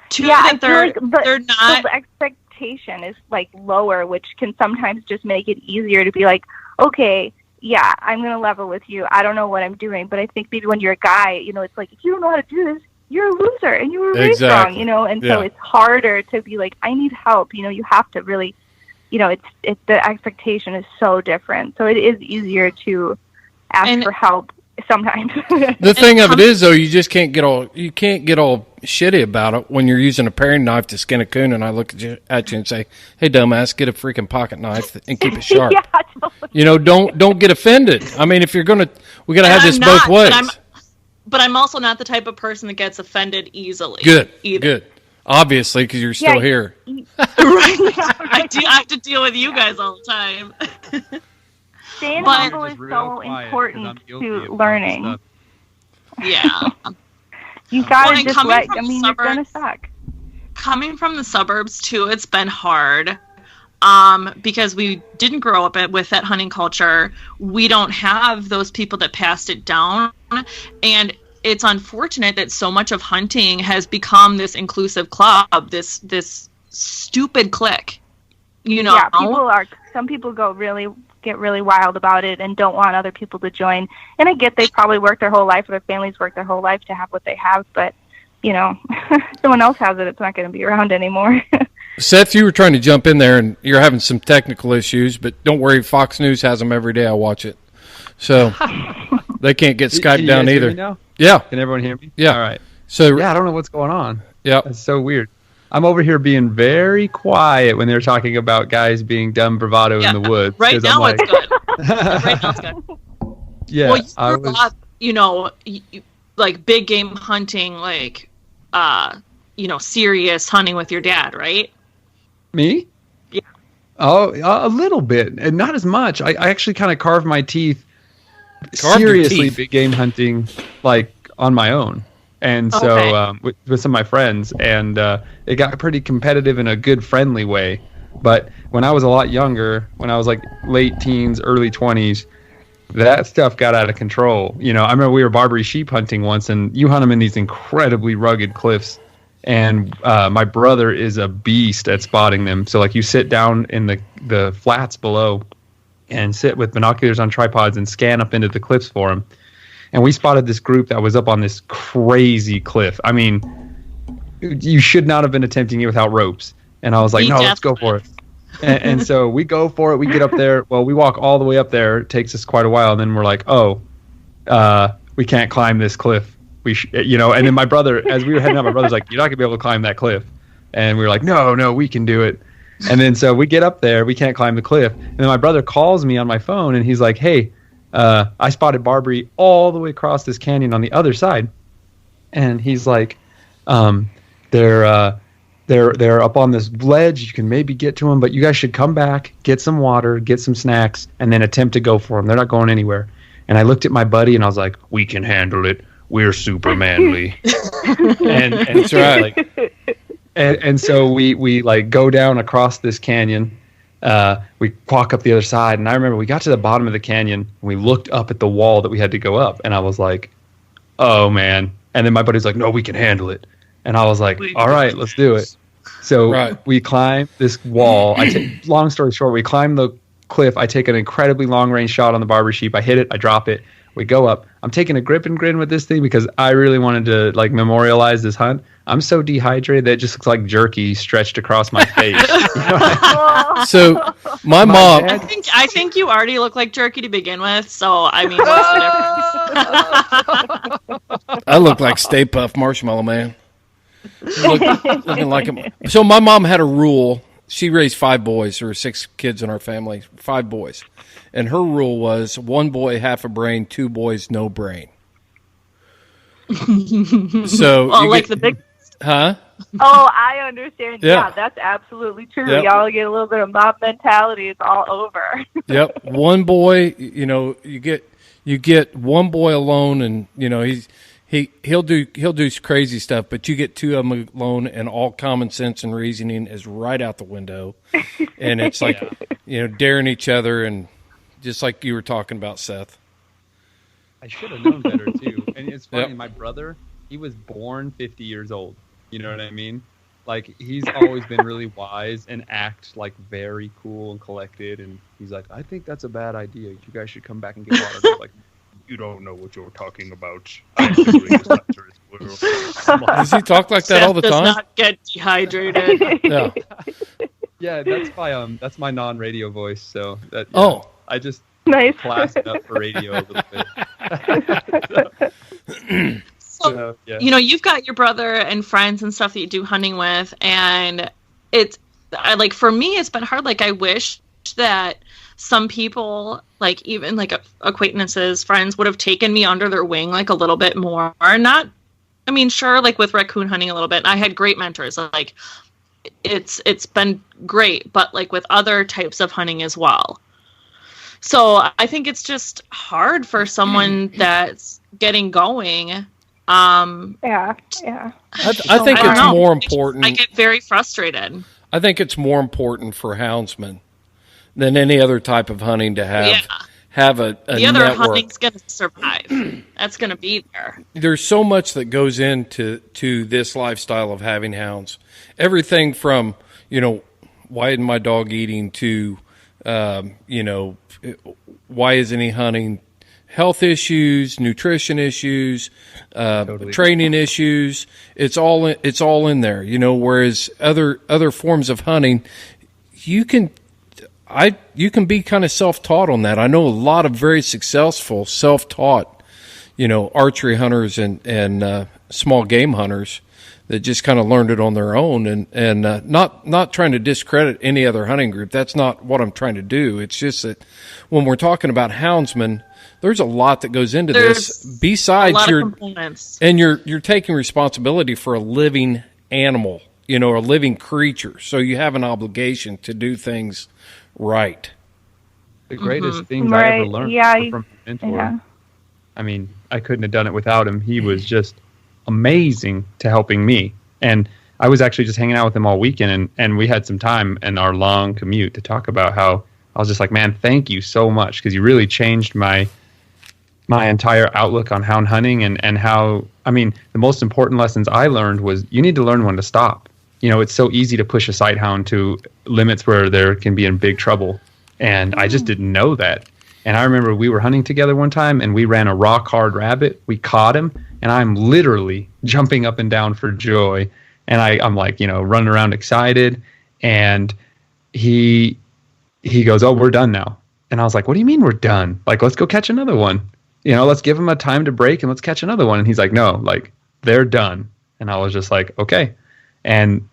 I feel like they're not. The expectation is like lower, which can sometimes just make it easier to be like, okay, yeah, I'm going to level with you. I don't know what I'm doing, but I think maybe when you're a guy, you know, it's like, if you don't know how to do this, you're a loser and you were raised wrong, you know, and so it's harder to be like, I need help. You know, you have to really, you know, it's the expectation is so different. So it is easier to ask for help sometimes. The thing of it is, though, you just can't get all shitty about it when you're using a paring knife to skin a coon, and I look at you and say, "Hey, dumbass, get a freaking pocket knife and keep it sharp." Yeah, totally. You know, don't get offended. I mean, if you're we gotta have this both ways. But I'm also not the type of person that gets offended easily. Good. Obviously, because you're still here. Right. I have to deal with you guys all the time. Staying humble is so important to learning. Yeah. You gotta just you're gonna suck. Coming from the suburbs too, it's been hard. because we didn't grow up with that hunting culture. We don't have those people that passed it down. And it's unfortunate that so much of hunting has become this inclusive club, this stupid clique. You know? Yeah, some people get really wild about it and don't want other people to join. And I get they probably worked their whole life, or their families worked their whole life to have what they have, but you know, if someone else has it, it's not going to be around anymore. Seth, you were trying to jump in there, and you're having some technical issues, but don't worry, Fox News has them every day. I watch it. So they can't get Skype down either. Now? Yeah. Can everyone hear me? Yeah. All right. So yeah, I don't know what's going on. Yeah. It's so weird. I'm over here being very quiet when they're talking about guys being dumb bravado in the woods. Right now it's good. Right now it's good. Yeah. Well, you grew up, you know, like big game hunting, like, you know, serious hunting with your dad, right? Me? Yeah. Oh, a little bit, and not as much. I actually kind of carved my teeth Seriously, big game hunting, like on my own. And so with some of my friends, and it got pretty competitive in a good, friendly way. But when I was a lot younger, when I was like late teens, early 20s, that stuff got out of control. You know, I remember we were Barbary sheep hunting once, and you hunt them in these incredibly rugged cliffs. And my brother is a beast at spotting them. So like you sit down in the flats below and sit with binoculars on tripods and scan up into the cliffs for them. And we spotted this group that was up on this crazy cliff. I mean, you should not have been attempting it without ropes. And I was like, no, let's go for it. And so we go for it. We get up there. Well, we walk all the way up there. It takes us quite a while. And then we're like, we can't climb this cliff. You know, and then my brother, as we were heading up, my brother's like, you're not going to be able to climb that cliff. And we were like, no, we can do it. And then so we get up there. We can't climb the cliff. And then my brother calls me on my phone, and he's like, hey, I spotted Barbary all the way across this canyon on the other side. And he's like, they're up on this ledge. You can maybe get to them, but you guys should come back, get some water, get some snacks, and then attempt to go for them. They're not going anywhere. And I looked at my buddy, and I was like, we can handle it. We're super manly. and that's right. Like, and so we like go down across this canyon. We walk up the other side, and I remember we got to the bottom of the canyon, and we looked up at the wall that we had to go up, and I was like, oh man. And then my buddy's like, no, we can handle it. And I was like, all right, let's do it. So we climb this wall. Long story short, we climb the cliff. I take an incredibly long range shot on the Barbary sheep. I hit it, I drop it. We go up. I'm taking a grip and grin with this thing because I really wanted to like memorialize this hunt. I'm so dehydrated that it just looks like jerky stretched across my face. So my mom, I think you already look like jerky to begin with. So I mean, what's the difference? I look like Stay Puft Marshmallow Man. Looking like him. So my mom had a rule. She raised 5 boys. There were 6 kids in our family, 5 boys. And her rule was 1 boy, half a brain, 2 boys, no brain. So like the big... Huh? Oh, I understand. Yeah, that's absolutely true. Yep. Y'all get a little bit of mob mentality. It's all over. Yep. 1 boy, you know, you get 1 boy alone, and you know he'll do crazy stuff, but you get 2 of them alone, and all common sense and reasoning is right out the window, and it's like you know, daring each other, and just like you were talking about, Seth. I should have known better too. And it's funny, my brother, he was born 50 years old. You know what I mean? Like, he's always been really wise and act like very cool and collected. And he's like, I think that's a bad idea. You guys should come back and get water. Like, you don't know what you're talking about. Does he talk like that all the time? Does not get dehydrated. Yeah. Yeah, that's my non-radio voice. So that. I just classed it up for radio a little bit. So, you know, you've got your brother and friends and stuff that you do hunting with, and for me, it's been hard. Like, I wish that some people, like even like acquaintances, friends, would have taken me under their wing like a little bit more. Not, I mean, sure, like with raccoon hunting a little bit. I had great mentors. Like, it's been great, but like with other types of hunting as well. So I think it's just hard for someone that's getting going. I think it's more important. I get very frustrated. I think it's more important for houndsmen than any other type of hunting to have a the other network. hunting's going to survive. That's going to be there. There's so much that goes into this lifestyle of having hounds. Everything from, why isn't my dog eating to, why isn't he hunting? Health issues, nutrition issues, training issues. It's all in there, whereas other forms of hunting, you can be kind of self-taught on that. I know a lot of very successful self-taught, archery hunters and small game hunters that just kind of learned it on their own, and not trying to discredit any other hunting group. That's not what I'm trying to do. It's just that when we're talking about houndsmen, there's a lot that goes into this besides you're taking responsibility for a living animal, a living creature. So you have an obligation to do things right. The greatest things I ever learned from a mentor. Yeah. I mean, I couldn't have done it without him. He was just amazing to helping me. And I was actually just hanging out with him all weekend, and we had some time in our long commute to talk about how I was just like, man, thank you so much, because you really changed my entire outlook on hound hunting and how, the most important lessons I learned was you need to learn when to stop. It's so easy to push a sight hound to limits where there can be in big trouble. And I just didn't know that. And I remember we were hunting together one time, and we ran a rock hard rabbit. We caught him, and I'm literally jumping up and down for joy. And I'm like, running around excited. And he goes, "Oh, we're done now." And I was like, "What do you mean we're done? Like, let's go catch another one. Let's give him a time to break and let's catch another one." And he's like, "No, like, they're done." And I was just like, okay. And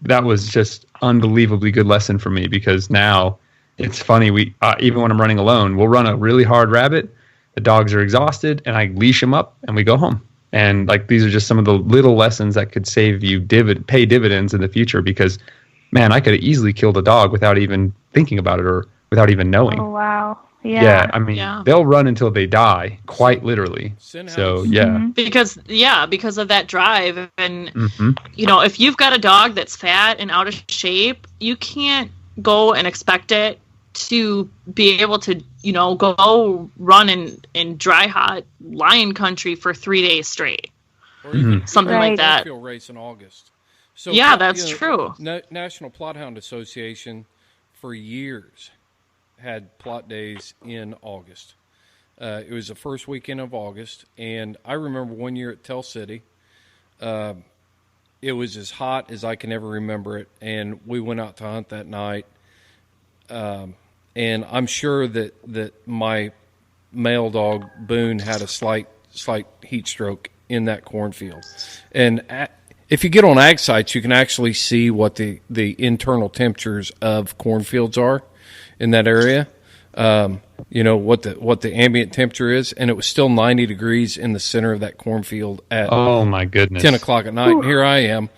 that was just unbelievably good lesson for me, because now it's funny. We even when I'm running alone, we'll run a really hard rabbit. The dogs are exhausted, and I leash them up, and we go home. And like, these are just some of the little lessons that could save you pay dividends in the future. Because, man, I could have easily killed a dog without even thinking about it or without even knowing. Oh wow! Yeah, they'll run until they die, quite literally. So yeah, because of that drive, and if you've got a dog that's fat and out of shape, you can't go and expect it to be able to, go run in dry, hot lion country for 3 days straight, or even something like that. Race in August. So that's true. National Plothound Association for years had plot days in August. It was the first weekend of August, and I remember one year at Tell City, it was as hot as I can ever remember it, and we went out to hunt that night. And I'm sure that my male dog Boone had a slight heat stroke in that cornfield. And if you get on ag sites, you can actually see what the internal temperatures of cornfields are in that area. What the ambient temperature is, and it was still 90 degrees in the center of that cornfield at oh my goodness 10 o'clock at night. And here I am,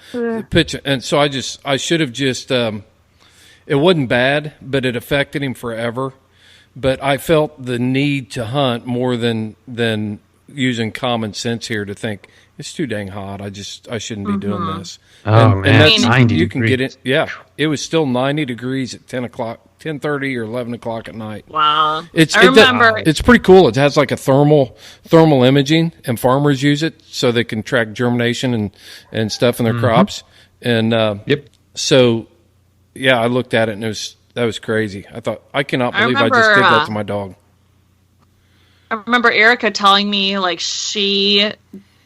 pitching, and so I should have just. It wasn't bad, but it affected him forever. But I felt the need to hunt more than using common sense here to think it's too dang hot. I shouldn't be doing this. Oh man, that's 90 you can degrees. get it. Yeah, it was still 90 degrees at 10 o'clock, 10:30 or 11 o'clock at night. Wow, I remember. It's pretty cool. It has like a thermal imaging, and farmers use it so they can track germination and stuff in their crops. And so. Yeah, I looked at it, and that was crazy. I thought, I cannot believe I just did that to my dog. I remember Erica telling me, like, she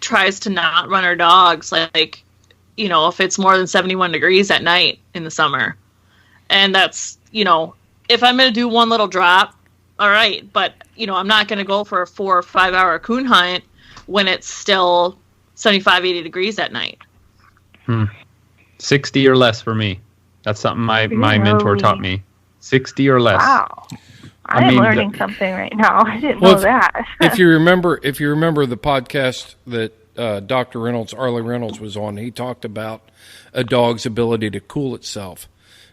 tries to not run her dogs, like, if it's more than 71 degrees at night in the summer. And that's, if I'm going to do one little drop, all right. But, I'm not going to go for a 4 or 5 hour coon hunt when it's still 75, 80 degrees at night. 60 or less for me. That's something my mentor taught me. 60 or less. Wow. I'm learning something right now. I didn't know that. if you remember the podcast that Dr. Reynolds, Arlie Reynolds, was on, he talked about a dog's ability to cool itself.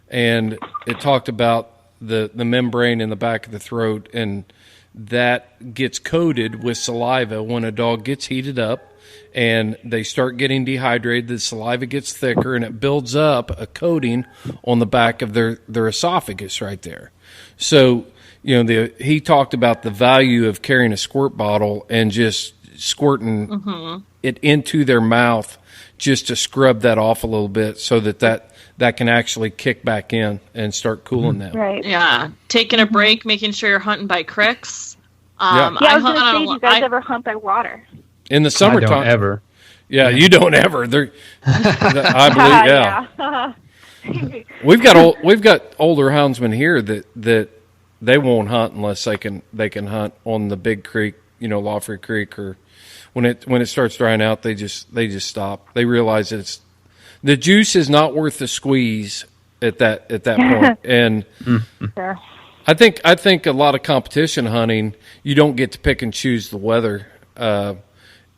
And it talked about the membrane in the back of the throat and that gets coated with saliva when a dog gets heated up and they start getting dehydrated. The saliva gets thicker and it builds up a coating on the back of their esophagus right there. So, he talked about the value of carrying a squirt bottle and just squirting it into their mouth just to scrub that off a little bit so that can actually kick back in and start cooling them. Right. Yeah. Taking a break, making sure you're hunting by cricks. I was going to say, do you guys ever hunt by water? In the summertime. I don't ever. Yeah, you don't ever. I believe, yeah. We've got older houndsmen here that they won't hunt unless they can hunt on the big creek, Lawfrey Creek, or when it starts drying out, they just stop. They realize that the juice is not worth the squeeze at that point. And Sure. I think a lot of competition hunting, you don't get to pick and choose the weather, and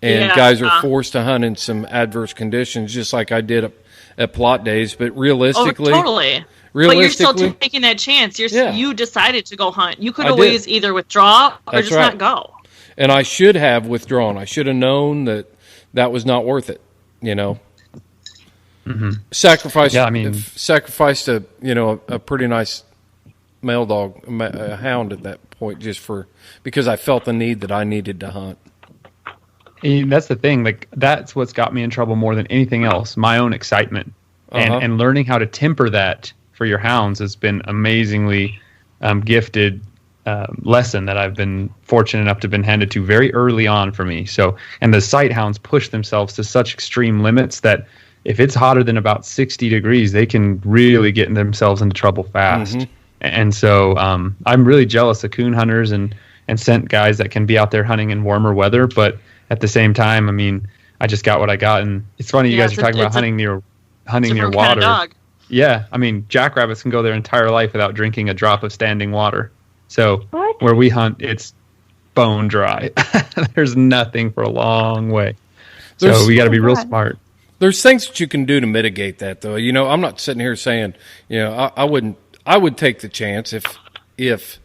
guys are forced to hunt in some adverse conditions, just like I did at Plot Days. But realistically, totally. But you're still taking that chance. You decided to go hunt. You could always either withdraw or not go. And I should have withdrawn. I should have known that was not worth it. Sacrifice. Yeah, sacrificed a pretty nice male dog, a hound at that point, because I felt the need that I needed to hunt. And that's the thing. Like, that's what's got me in trouble more than anything else. My own excitement and learning how to temper that for your hounds has been amazingly gifted lesson that I've been fortunate enough to have been handed to very early on for me. So, and the sight hounds push themselves to such extreme limits that if it's hotter than about 60 degrees, they can really get themselves into trouble fast. And so I'm really jealous of coon hunters and scent guys that can be out there hunting in warmer weather. But at the same time, I just got what I got. And it's funny you guys are talking about hunting near water. Kind of dog. Yeah, jackrabbits can go their entire life without drinking a drop of standing water. So where we hunt, it's bone dry. There's nothing for a long way. So we got to be real smart. There's things that you can do to mitigate that, though. I'm not sitting here saying, I would take the chance if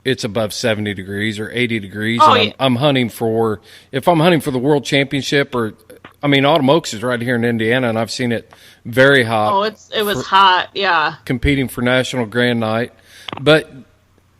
it's above 70 degrees or 80 degrees. I'm hunting for the World Championship, or Autumn Oaks is right here in Indiana, and I've seen it very hot. Oh, it was hot, yeah. Competing for National Grand Night, but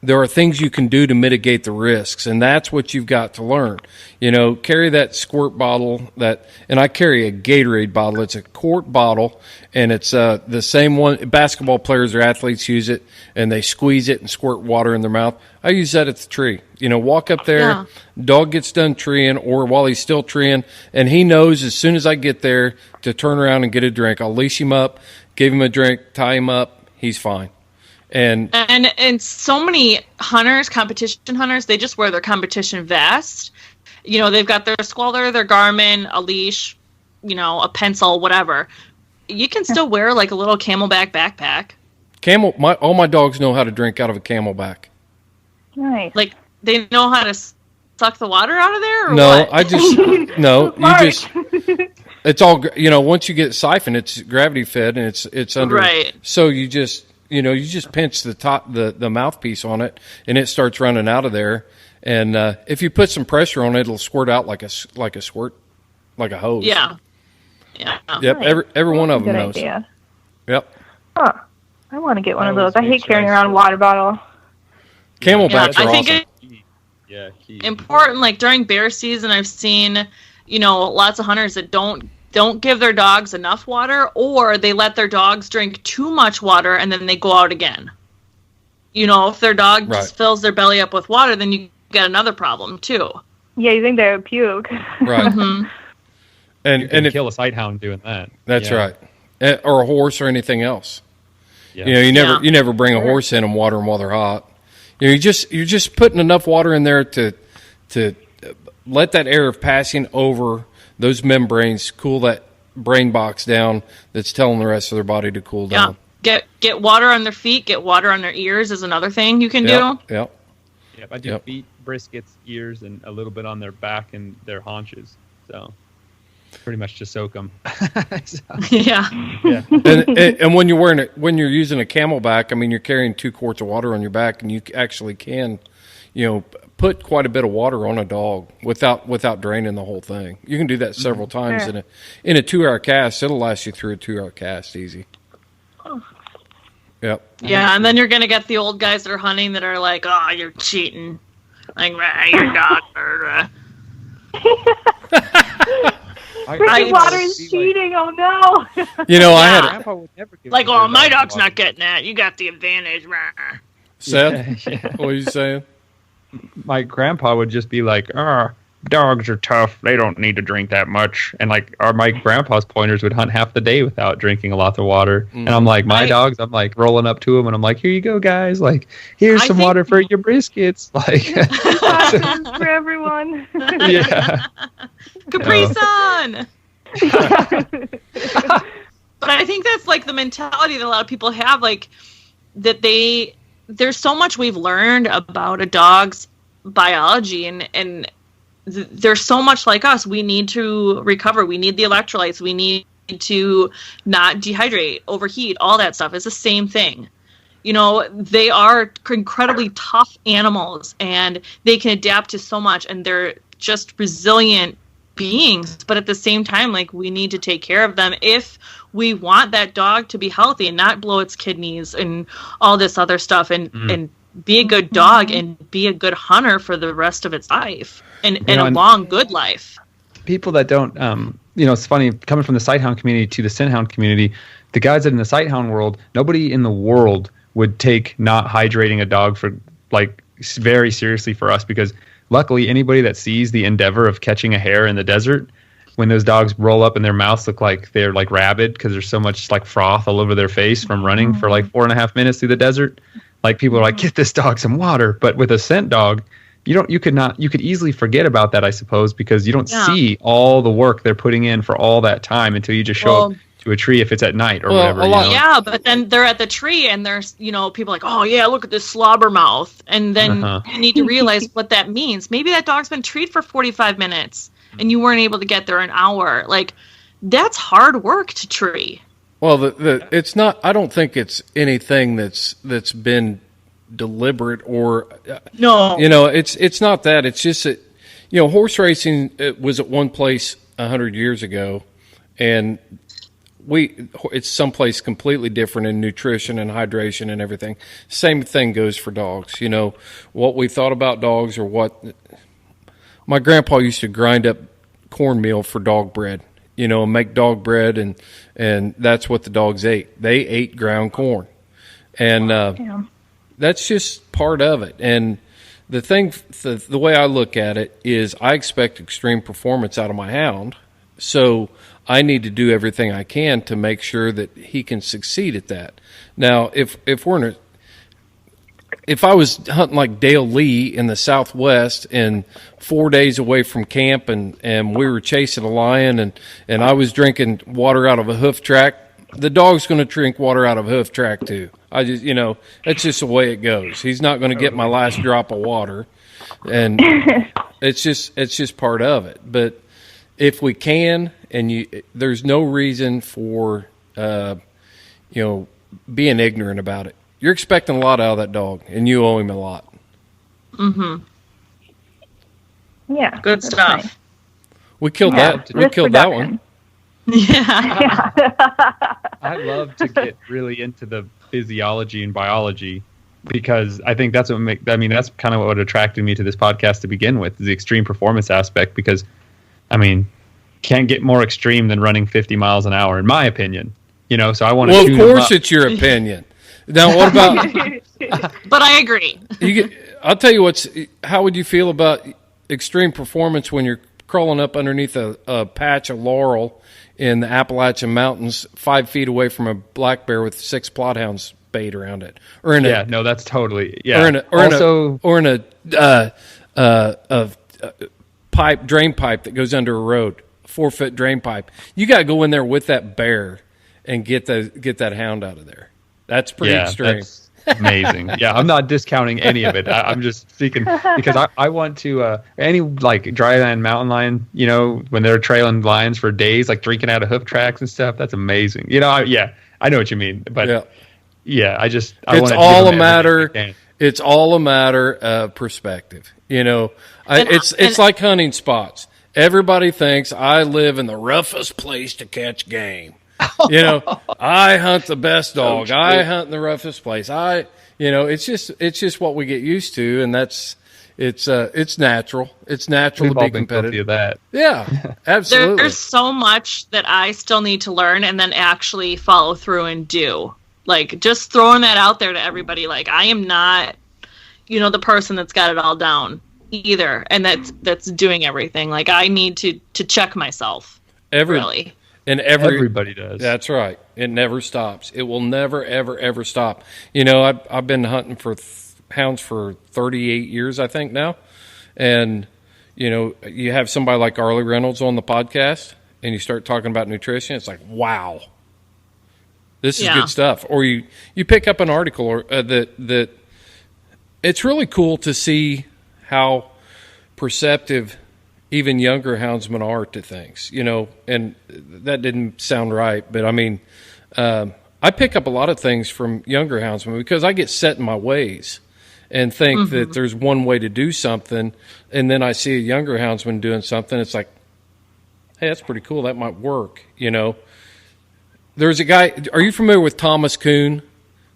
there are things you can do to mitigate the risks, and that's what you've got to learn. Carry that squirt bottle, and I carry a Gatorade bottle. It's a quart bottle, and it's the same one. Basketball players or athletes use it, and they squeeze it and squirt water in their mouth. I use that at the tree. Walk up there, dog gets done treeing, or while he's still treeing, and he knows as soon as I get there to turn around and get a drink. I'll leash him up, give him a drink, tie him up, he's fine. And so many hunters, competition hunters, they just wear their competition vest. They've got their squalor, their Garmin, a leash, a pencil, whatever. You can still wear like a little camelback backpack. All my dogs know how to drink out of a camelback. Nice. Like, they know how to suck the water out of there? Or no, what? No, it's all, once you get siphoned, it's gravity fed and it's under. Right. So you just pinch the top, the mouthpiece on it, and it starts running out of there. And if you put some pressure on it, it'll squirt out like a hose. Yeah. Yep. Every one of them knows. Idea. Yep. Huh. I want to get one of those. I hate carrying around a water bottle. Camelbacks are I think awesome. Key. Important. Like during bear season, I've seen, lots of hunters that don't give their dogs enough water, or they let their dogs drink too much water and then they go out again. If their dog just fills their belly up with water, then you get another problem too. Yeah, you think they would puke. Right. And you can kill a sight hound doing that. That's right. Or a horse or anything else. Yeah. You never bring a horse in and water them while they're hot. You're just putting enough water in there to let that air of passing over those membranes cool that brain box down that's telling the rest of their body to cool down. Get water on their feet, get water on their ears is another thing you can do. Yep, I do feet, briskets, ears, and a little bit on their back and their haunches. So pretty much just soak them. Yeah. And when you're using a camelback, you're carrying 2 quarts of water on your back, and you actually can, put quite a bit of water on a dog without draining the whole thing. You can do that several times in a 2-hour cast. It'll last you through a 2-hour cast easy. Yep. Yeah, and then you're gonna get the old guys that are hunting that are like, "Oh, you're cheating, like your dog." Drinking water is cheating. Oh no! I had like, "Oh, my dog's not getting that. You got the advantage." Seth, what are you saying? My grandpa would just be like, dogs are tough. They don't need to drink that much. And my grandpa's pointers would hunt half the day without drinking a lot of water. And I'm like, my dogs, I'm like rolling up to them and I'm like, here you go, guys. Like, here's some water for your briskets. Like, for everyone. Yeah. Capri-Sun. But I think that's like the mentality that a lot of people have, like that there's so much we've learned about a dog's biology and they're so much like us. We need to recover. We need the electrolytes. We need to not dehydrate, overheat, all that stuff. It's the same thing. They are incredibly tough animals and they can adapt to so much and they're just resilient beings. But at the same time, like, we need to take care of them if we want that dog to be healthy and not blow its kidneys and all this other stuff and be a good dog and be a good hunter for the rest of its life and a long, good life. People that don't, it's funny, coming from the sighthound community to the scenthound community, the guys that in the sighthound world, nobody in the world would take not hydrating a dog for, like, very seriously for us, because luckily anybody that sees the endeavor of catching a hare in the desert, when those dogs roll up and their mouths look like they're like rabid because there's so much like froth all over their face from running for like 4.5 minutes through the desert, like people are like, get this dog some water. But with a scent dog, you could easily forget about that, I suppose, because you don't see all the work they're putting in for all that time until you just show up to a tree if it's at night or whatever. Yeah, but then they're at the tree and there's, people like, oh yeah, look at this slobber mouth. And then you need to realize what that means. Maybe that dog's been treated for 45 minutes and you weren't able to get there an hour. Like, that's hard work to tree. Well, it's not, I don't think it's anything that's been deliberate or no. It's not that. It's just that, horse racing was at one place 100 years ago, and it's someplace completely different in nutrition and hydration and everything. Same thing goes for dogs. What we thought about dogs, or what my grandpa used to grind up cornmeal for dog bread, and make dog bread, and that's what the dogs ate. They ate ground corn, and that's just part of it. And the thing, the way I look at it is, I expect extreme performance out of my hound, so I need to do everything I can to make sure that he can succeed at that. Now, if I was hunting like Dale Lee in the Southwest and 4 days away from camp and we were chasing a lion and I was drinking water out of a hoof track, the dog's going to drink water out of a hoof track too. I just, that's just the way it goes. He's not going to get my last drop of water, and it's just part of it. But if we can, and there's no reason for, being ignorant about it. You're expecting a lot out of that dog, and you owe him a lot. Mm-hmm. Yeah. Good stuff. Nice. We killed that. We killed that one. Yeah. I love to get really into the physiology and biology, because I think that's that's kind of what attracted me to this podcast to begin with, is the extreme performance aspect, because, can't get more extreme than running 50 miles an hour, in my opinion. So I want to. Well, of course, it's your opinion. Now, what about? But I agree. I'll tell you how would you feel about extreme performance when you're crawling up underneath a patch of laurel in the Appalachian Mountains, 5 feet away from a black bear with 6 Plothounds bait around it, or in that's totally or in a drain pipe that goes under a road, 4-foot drain pipe. You got to go in there with that bear and get that hound out of there. That's pretty extreme. That's amazing. Yeah, I'm not discounting any of it. I'm just speaking because I want to any like dry land, mountain lion, when they're trailing lions for days, like drinking out of hoof tracks and stuff. That's amazing. I know what you mean. But I want all a matter. It's all a matter of perspective. You know, it's like hunting spots. Everybody thinks I live in the roughest place to catch game. You know, I hunt the best dog. I hunt in the roughest place. It's just what we get used to, and it's natural. It's natural to be competitive. Of that. Yeah, absolutely. There's so much that I still need to learn and then actually follow through and do. Like, just throwing that out there to everybody. Like, I am not, the person that's got it all down either, and that's doing everything. Like, I need to check myself. Really. And everybody does. That's right. It never stops. It will never, ever, ever stop. I've been hunting for hounds for 38 years, I think now. And, you have somebody like Arlie Reynolds on the podcast and you start talking about nutrition. It's like, wow, this is good stuff. Or you pick up an article that it's really cool to see how perceptive even younger houndsmen are to things, and that didn't sound right. But I mean, I pick up a lot of things from younger houndsmen because I get set in my ways and think that there's one way to do something. And then I see a younger houndsman doing something. It's like, hey, that's pretty cool. That might work. There's a guy, are you familiar with Thomas Kuhn,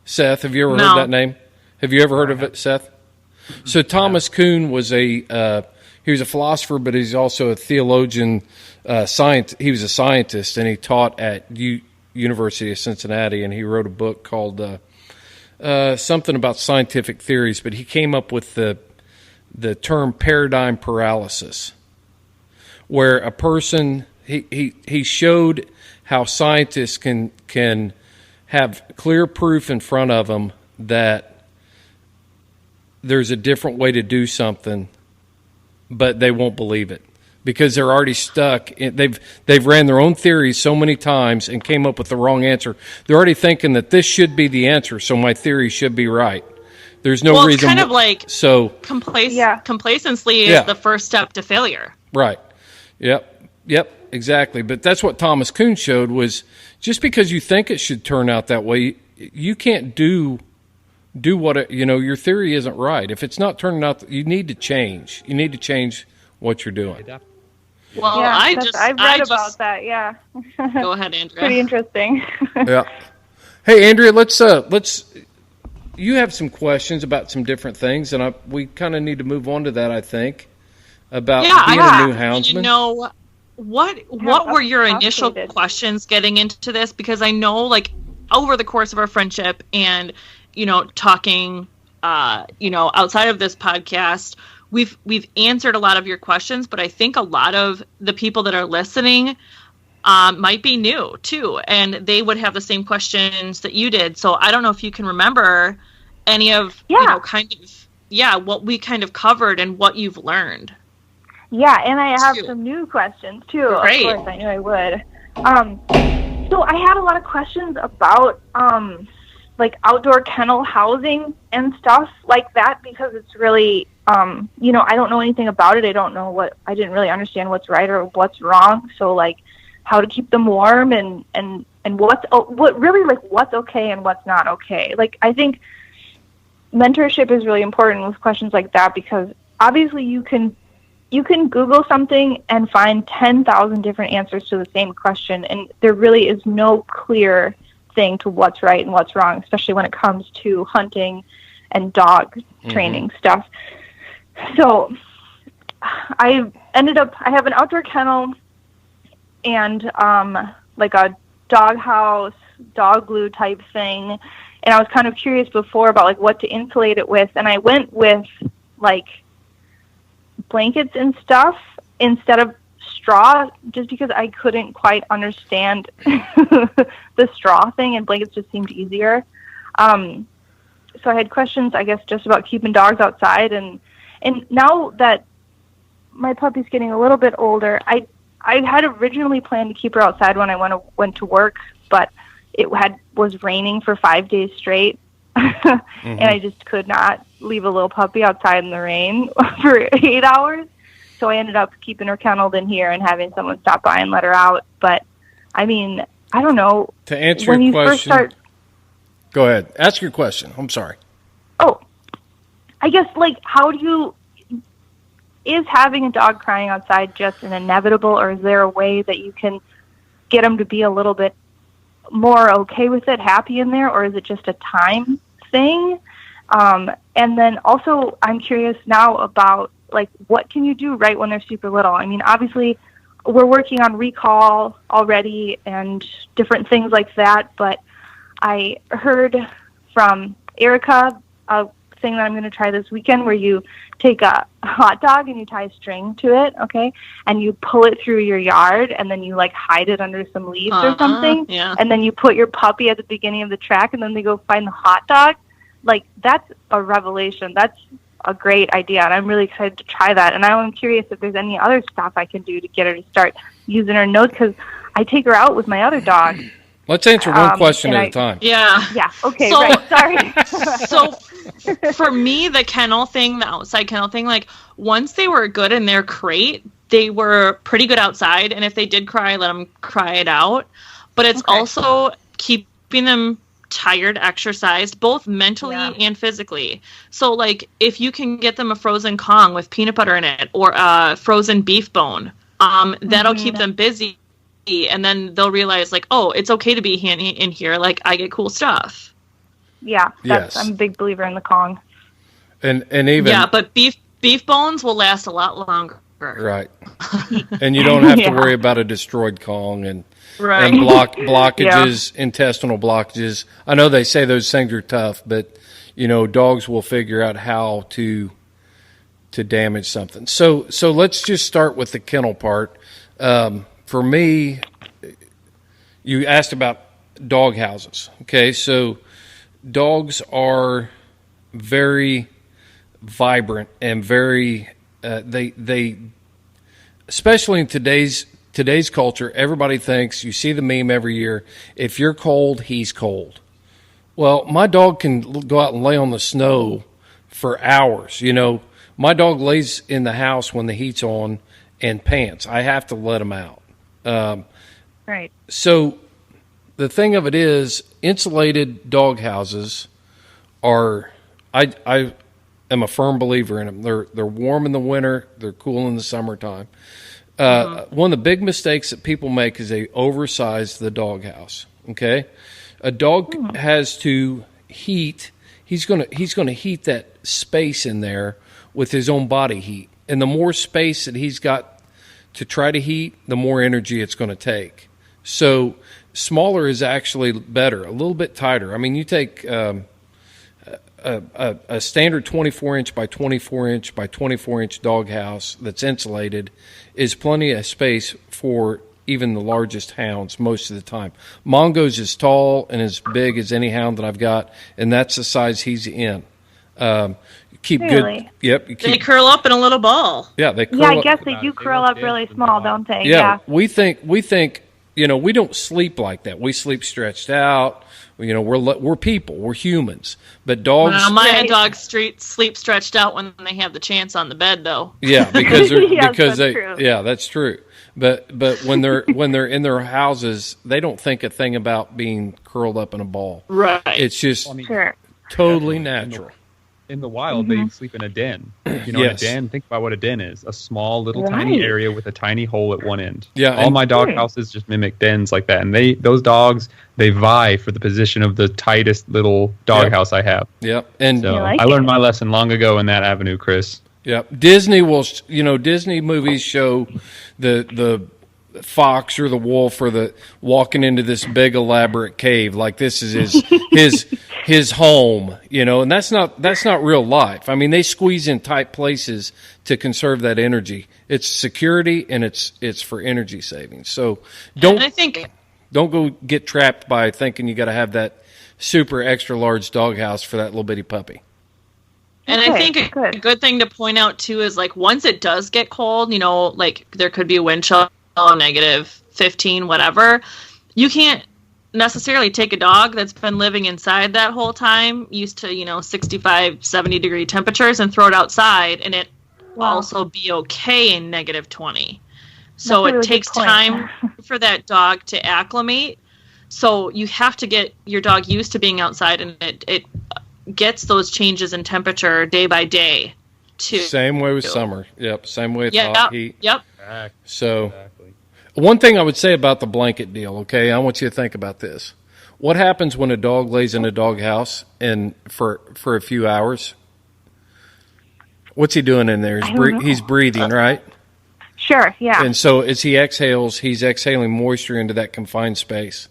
Seth? Have you ever heard that name? Have you ever heard of it, Seth? So Thomas Kuhn was he was a philosopher, but he's also a theologian, he was a scientist, and he taught at University of Cincinnati, and he wrote a book called something about scientific theories, but he came up with the term paradigm paralysis, where a person, he showed how scientists can have clear proof in front of them that there's a different way to do something, but they won't believe it because they're already stuck. They've ran their own theories so many times and came up with the wrong answer. They're already thinking that this should be the answer, so my theory should be right. There's no reason. It's kind of like complacency is the first step to failure. Right. Yep. Exactly. But that's what Thomas Kuhn showed was just because you think it should turn out that way, you can't do what your theory isn't right. If it's not turning out, you need to change. You need to change what you're doing. Well, I've read about that. Yeah. Go ahead, Andrea. Pretty interesting. Yeah. Hey, Andrea, let's. You have some questions about some different things, and we kind of need to move on to that. I think about being a new houndsman. What were your initial questions getting into this? Because I know, like, over the course of our friendship and talking, outside of this podcast, we've answered a lot of your questions, but I think a lot of the people that are listening might be new too, and they would have the same questions that you did. So I don't know if you can remember any of, what we kind of covered and what you've learned. Yeah, and I have some new questions too. Great. Of course, I knew I would. So I had a lot of questions about like outdoor kennel housing and stuff like that because it's really, I don't know anything about it. I didn't really understand what's right or what's wrong. So like how to keep them warm and what's okay and what's not okay. Like I think mentorship is really important with questions like that because obviously you can Google something and find 10,000 different answers to the same question, and there really is no clear thing to what's right and what's wrong, especially when it comes to hunting and dog training stuff. So I have an outdoor kennel and like a dog house, dog glue type thing, and I was kind of curious before about like what to insulate it with, and I went with like blankets and stuff instead of straw just because I couldn't quite understand the straw thing, and blankets just seemed easier. So I had questions, I guess, just about keeping dogs outside, and now that my puppy's getting a little bit older, I had originally planned to keep her outside when I went to work, but it was raining for 5 days straight, and I just could not leave a little puppy outside in the rain for 8 hours. So I ended up keeping her kenneled in here and having someone stop by and let her out. But, I mean, I don't know. To answer your question, go ahead. Ask your question. I'm sorry. Oh, I guess, like, is having a dog crying outside just an inevitable, or is there a way that you can get them to be a little bit more okay with it, happy in there, or is it just a time thing? And then also, I'm curious now about, like, what can you do right when they're super little? I mean, obviously, we're working on recall already and different things like that, but I heard from Erica a thing that I'm going to try this weekend where you take a hot dog and you tie a string to it, okay, and you pull it through your yard, and then you, like, hide it under some leaves or something, and then you put your puppy at the beginning of the track, and then they go find the hot dog. Like, that's a revelation. That's a great idea, and I'm really excited to try that. And I'm curious if there's any other stuff I can do to get her to start using her nose, because I take her out with my other dog. Let's answer one question at a time. Yeah. Okay. So, right. Sorry. So, for me, the kennel thing, the outside kennel thing, like, once they were good in their crate, they were pretty good outside. And if they did cry, let them cry it out. But it's also keeping them tired, exercised, both mentally and physically. So, like, if you can get them a frozen Kong with peanut butter in it, or a frozen beef bone, that'll keep them busy, and then they'll realize, like, oh, it's okay to be handy in here, like, I get cool stuff. I'm a big believer in the Kong. And even but beef bones will last a lot longer. Right. And you don't have to worry about a destroyed Kong and Right. and blockages, intestinal blockages. I know they say those things are tough, but, you know, dogs will figure out how to damage something. So let's just start with the kennel part. For me, you asked about dog houses. Okay, so dogs are very vibrant and very they especially in today's culture, everybody thinks, you see the meme every year, if you're cold, he's cold. Well, my dog can go out and lay on the snow for hours. You know, my dog lays in the house when the heat's on and pants. I have to let him out. Right. So the thing of it is, insulated dog houses are, I am a firm believer in them. They're warm in the winter. They're cool in the summertime. One of the big mistakes that people make is they oversize the doghouse. Okay, a dog has to heat. He's gonna heat that space in there with his own body heat, and the more space that he's got to try to heat, the more energy it's going to take. So smaller is actually better, a little bit tighter. I mean, you take a standard 24-inch by 24-inch by 24-inch doghouse that's insulated is plenty of space for even the largest hounds most of the time. Mongo's as tall and as big as any hound that I've got, and that's the size he's in. Keep really? Good. Yep. They curl up in a little ball. Yeah, they curl I up. guess they do curl up really small, don't they? Yeah. We think. You know, we don't sleep like that. We sleep stretched out. You know, we're people. We're humans. But dogs. Well, my dogs sleep stretched out when they have the chance on the bed, though. Yeah, because yes, they. True. Yeah, that's true. But when they're in their houses, they don't think a thing about being curled up in a ball. Right. It's just Sure. totally natural. In the wild, they sleep in a den. You know, Yes. a den, think about what a den is. A small, little, tiny area with a tiny hole at one end. Yeah, All my dog houses just mimic dens like that. And those dogs, they vie for the position of the tightest little dog house I have. Yep. And So like I learned my lesson long ago in that avenue, Chris. yep. Disney movies show the fox or the wolf or the walking into this big elaborate cave like this is his home, you know, and that's not real life. I mean, they squeeze in tight places to conserve that energy. It's security and it's for energy savings. So don't go get trapped by thinking you got to have that super extra large doghouse for that little bitty puppy. And I think a good thing to point out too is, like, once it does get cold, you know, like there could be a wind chill, -15, whatever. You can't necessarily take a dog that's been living inside that whole time, used to, you know, 65, 70 degree temperatures, and throw it outside, and it also be okay in -20. So it takes time for that dog to acclimate. So you have to get your dog used to being outside, and it gets those changes in temperature day by day, too. Same way with summer. Yep. Same way with hot heat. Yep. So, Exactly. one thing I would say about the blanket deal, okay, I want you to think about this. What happens when a dog lays in a doghouse and for a few hours? What's he doing in there? He's breathing, right? Sure, yeah. And so as he exhales, he's exhaling moisture into that confined space.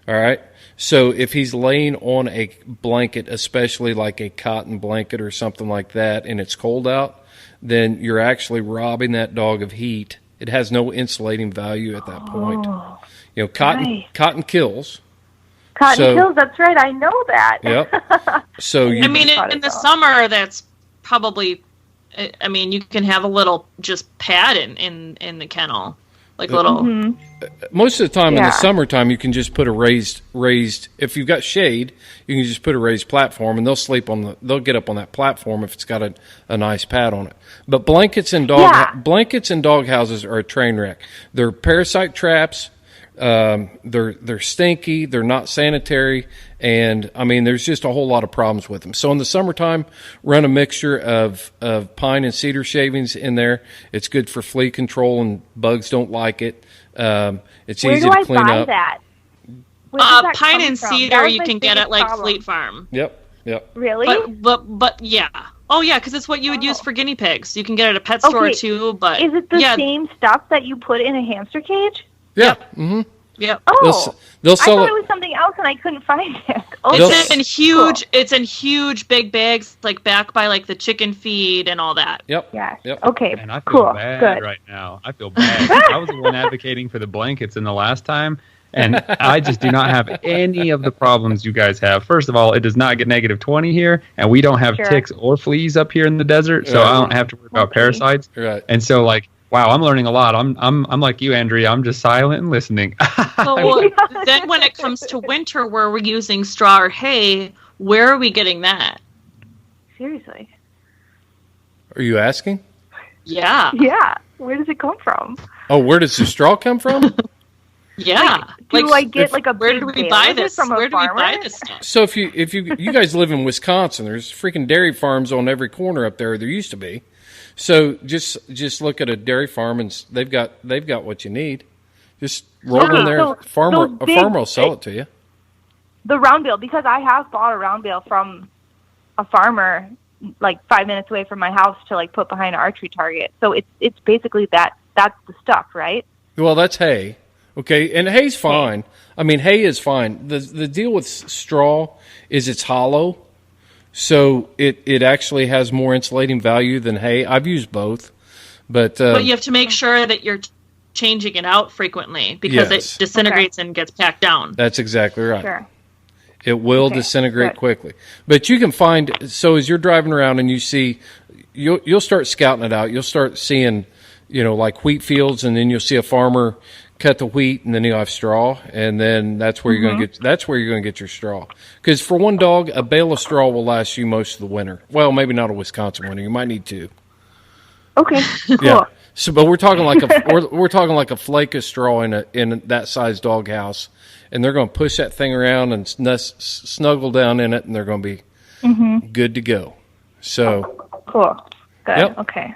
All right? So if he's laying on a blanket, especially like a cotton blanket or something like that, and it's cold out, then you're actually robbing that dog of heat. It has no insulating value at that point. Oh, You know, cotton kills. Cotton kills, that's right. I know that. Yep. So I mean, in the summer, that's probably, I mean, you can have a little just pad in the kennel. Like little. Most of the time in the summertime, you can just put a raised. If you've got shade, you can just put a raised platform, and they'll get up on that platform if it's got a nice pad on it. But blankets and dog houses are a train wreck. They're parasite traps. They're stinky. They're not sanitary, and I mean, there's just a whole lot of problems with them. So in the summertime, run a mixture of pine and cedar shavings in there. It's good for flea control, and bugs don't like it. It's easy to clean up. Where do I buy that? Where does that pine come and from? cedar you can get at like Fleet Farm. Yep. Really? But yeah. Oh yeah, because it's what you would use for guinea pigs. You can get it at a pet store too. But is it the same stuff that you put in a hamster cage? Yeah. Mm-hmm. Yep. Oh, they'll sell I thought it was something else and I couldn't find it. It's in huge big bags, like back by like the chicken feed and all that. Yep. Yeah. Yep. Okay. And I feel bad Good. right now. I feel bad. I was the one advocating for the blankets in the last time, and I just do not have any of the problems you guys have. First of all, it does not get negative 20 here, and we don't have ticks or fleas up here in the desert, so I don't have to worry about parasites. Right. And so, like, wow, I'm learning a lot. I'm like you, Andrea. I'm just silent and listening. So then when it comes to winter where we're using straw or hay, where are we getting that? Seriously. Are you asking? Yeah. Yeah. Where does it come from? Oh, where does the straw come from? Yeah. Do I get like a where big do we bale buy of it this? from a Where do we farmer? buy this stuff? So if you guys live in Wisconsin, there's freaking dairy farms on every corner up there. There used to be. So just look at a dairy farm and they've got what you need. Just roll in there. A farmer will sell it to you. The round bale, because I have bought a round bale from a farmer like 5 minutes away from my house to like put behind an archery target. So it's basically that's the stuff, right? Well, that's hay. Okay, and hay's fine. I mean, hay is fine. The deal with straw is it's hollow. So it actually has more insulating value than hay. I've used both, but you have to make sure that you're changing it out frequently because it disintegrates and gets packed down. That's exactly right. Sure. It will disintegrate quickly. But you can find, so as you're driving around and you see, you'll start scouting it out. You'll start seeing, like wheat fields, and then you'll see a farmer cut the wheat, and then you'll have straw, and then that's where you're going to get your straw. Because for one dog, a bale of straw will last you most of the winter. Well, maybe not a Wisconsin winter. You might need two. Okay. Cool. Yeah. So, but we're talking like we're talking like a flake of straw in that size dog house, and they're going to push that thing around and snuggle down in it, and they're going to be good to go. So cool. Good. Yep. Okay.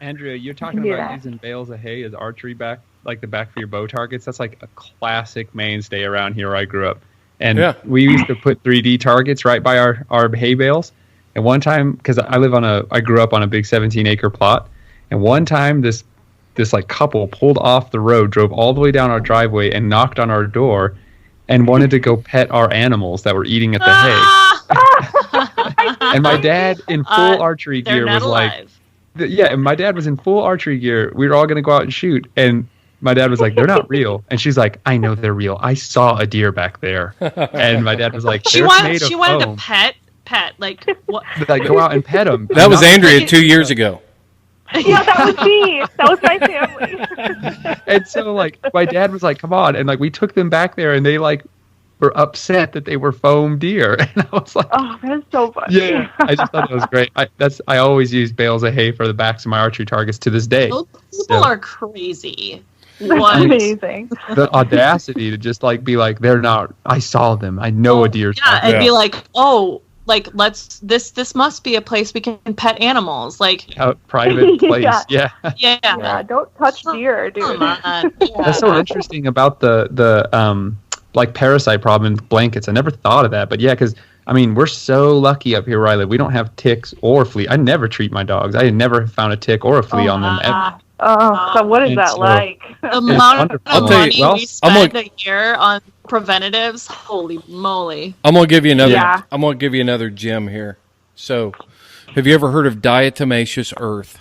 Andrea, you're talking about using bales of hay as archery back, like the back for your bow targets. That's like a classic mainstay around here where I grew up. And we used to put 3D targets right by our hay bales. And one time, because I grew up on a big 17-acre plot. And one time, this like couple pulled off the road, drove all the way down our driveway, and knocked on our door, and wanted to go pet our animals that were eating at the hay. And my dad, in full archery gear, was like, and my dad was in full archery gear. We were all going to go out and shoot, and my dad was like, "They're not real." And she's like, "I know they're real. I saw a deer back there." And my dad was like, she wanted to pet, like what? Like go out and pet them. That was Andrea 2 years ago. Yeah, that was me. That was my family. And so, like, my dad was like, "Come on!" And like, we took them back there, and they like were upset that they were foam deer. And I was like, "Oh, that's so funny." Yeah, I just thought it was great. I always use bales of hay for the backs of my archery targets to this day. Those people are crazy. That's amazing. The audacity to just like be like, "They're not. I saw them. I know a deer's." Yeah, and be like, "Oh." like, this must be a place we can pet animals. Like, a private place. Yeah. Yeah. Don't touch deer, dude. Come on. Yeah. That's so interesting about the like parasite problem in blankets. I never thought of that, but yeah, because I mean, we're so lucky up here where I live. We don't have ticks or flea. I never treat my dogs. I never found a tick or a flea on them ever. So what is that like? The amount of I'll money tell you, we spend a year on preventatives, holy moly! I'm gonna give you another. Yeah. I'm gonna give you another gem here. So, have you ever heard of diatomaceous earth?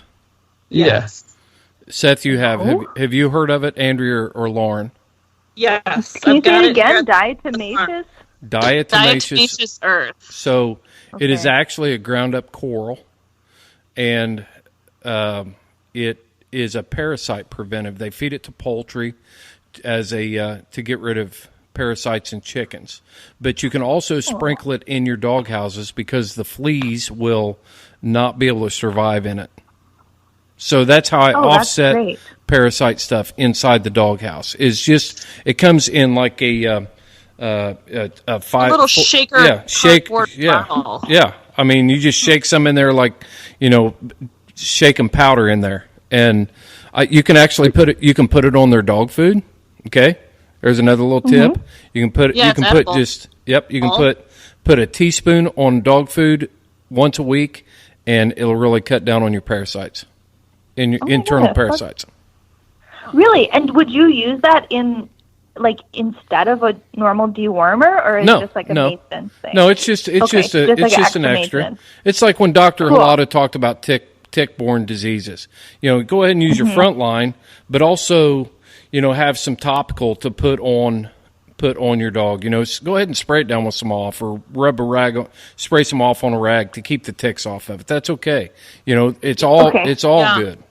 Yes. Seth, you have. Have you heard of it, Andrea or Lauren? Yes. Can you say it again? Diatomaceous? Diatomaceous earth. So it is actually a ground up coral, and it is a parasite preventive. They feed it to poultry as a to get rid of parasites in chickens. But you can also sprinkle it in your dog houses because the fleas will not be able to survive in it. So that's how I offset parasite stuff inside the doghouse. It's just it comes in like a little shaker. Yeah. I mean, you just shake some in there, like shaking powder in there, and you can actually put it. You can put it on their dog food. Okay, there's another little tip. You can put. You can put edible. You can put a teaspoon on dog food once a week, and it'll really cut down on your parasites. In your internal parasites. Really? And would you use that instead of a normal dewormer, or is it just like a maintenance thing? No, it's just an extra. It's like when Dr. Halada talked about tick-borne diseases. Go ahead and use your front line, but also, have some topical to put on your dog. Go ahead and spray it down with some off, or rub a rag, spray some off on a rag to keep the ticks off of it. That's okay. It's all good.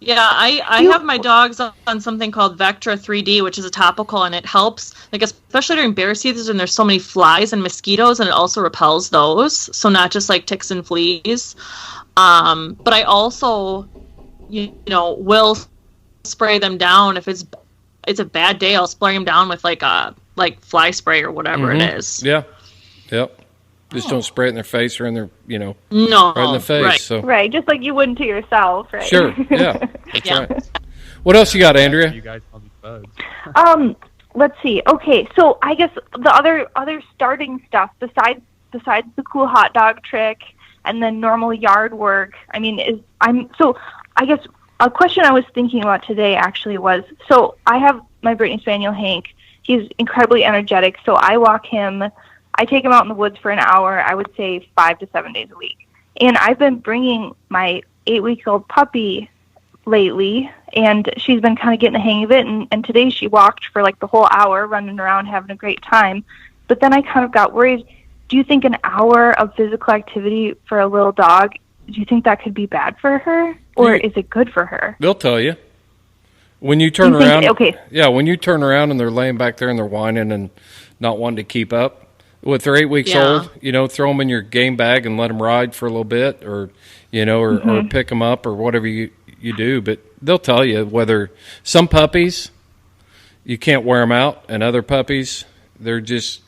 Yeah, I have my dogs on something called Vectra 3D, which is a topical, and it helps, especially during bear season, there's so many flies and mosquitoes, and it also repels those. So not just like ticks and fleas. But I also, will spray them down if it's a bad day. I'll spray them down with like fly spray or whatever it is. Yeah. Yep. Just don't spray it in their face or in their, no, right in the face. Right. So. Right, just like you wouldn't to yourself, right? Sure, yeah, that's right. What else you got, Andrea? You guys all these bugs. Let's see. Okay, so I guess the other starting stuff besides the cool hot dog trick and then normal yard work. I guess a question I was thinking about today actually was, so I have my Brittany Spaniel Hank. He's incredibly energetic, so I take him out in the woods for an hour, I would say 5 to 7 days a week. And I've been bringing my 8-week-old puppy lately, and she's been kind of getting the hang of it. And today she walked for like the whole hour, running around, having a great time. But then I kind of got worried. Do you think an hour of physical activity for a little dog, do you think that could be bad for her? Or is it good for her? They'll tell you. When you turn around, when you turn around and they're laying back there and they're whining and not wanting to keep up, with they're 8 weeks old, throw them in your game bag and let them ride for a little bit, or or pick them up or whatever you do. But they'll tell you whether some puppies you can't wear them out, and other puppies they're just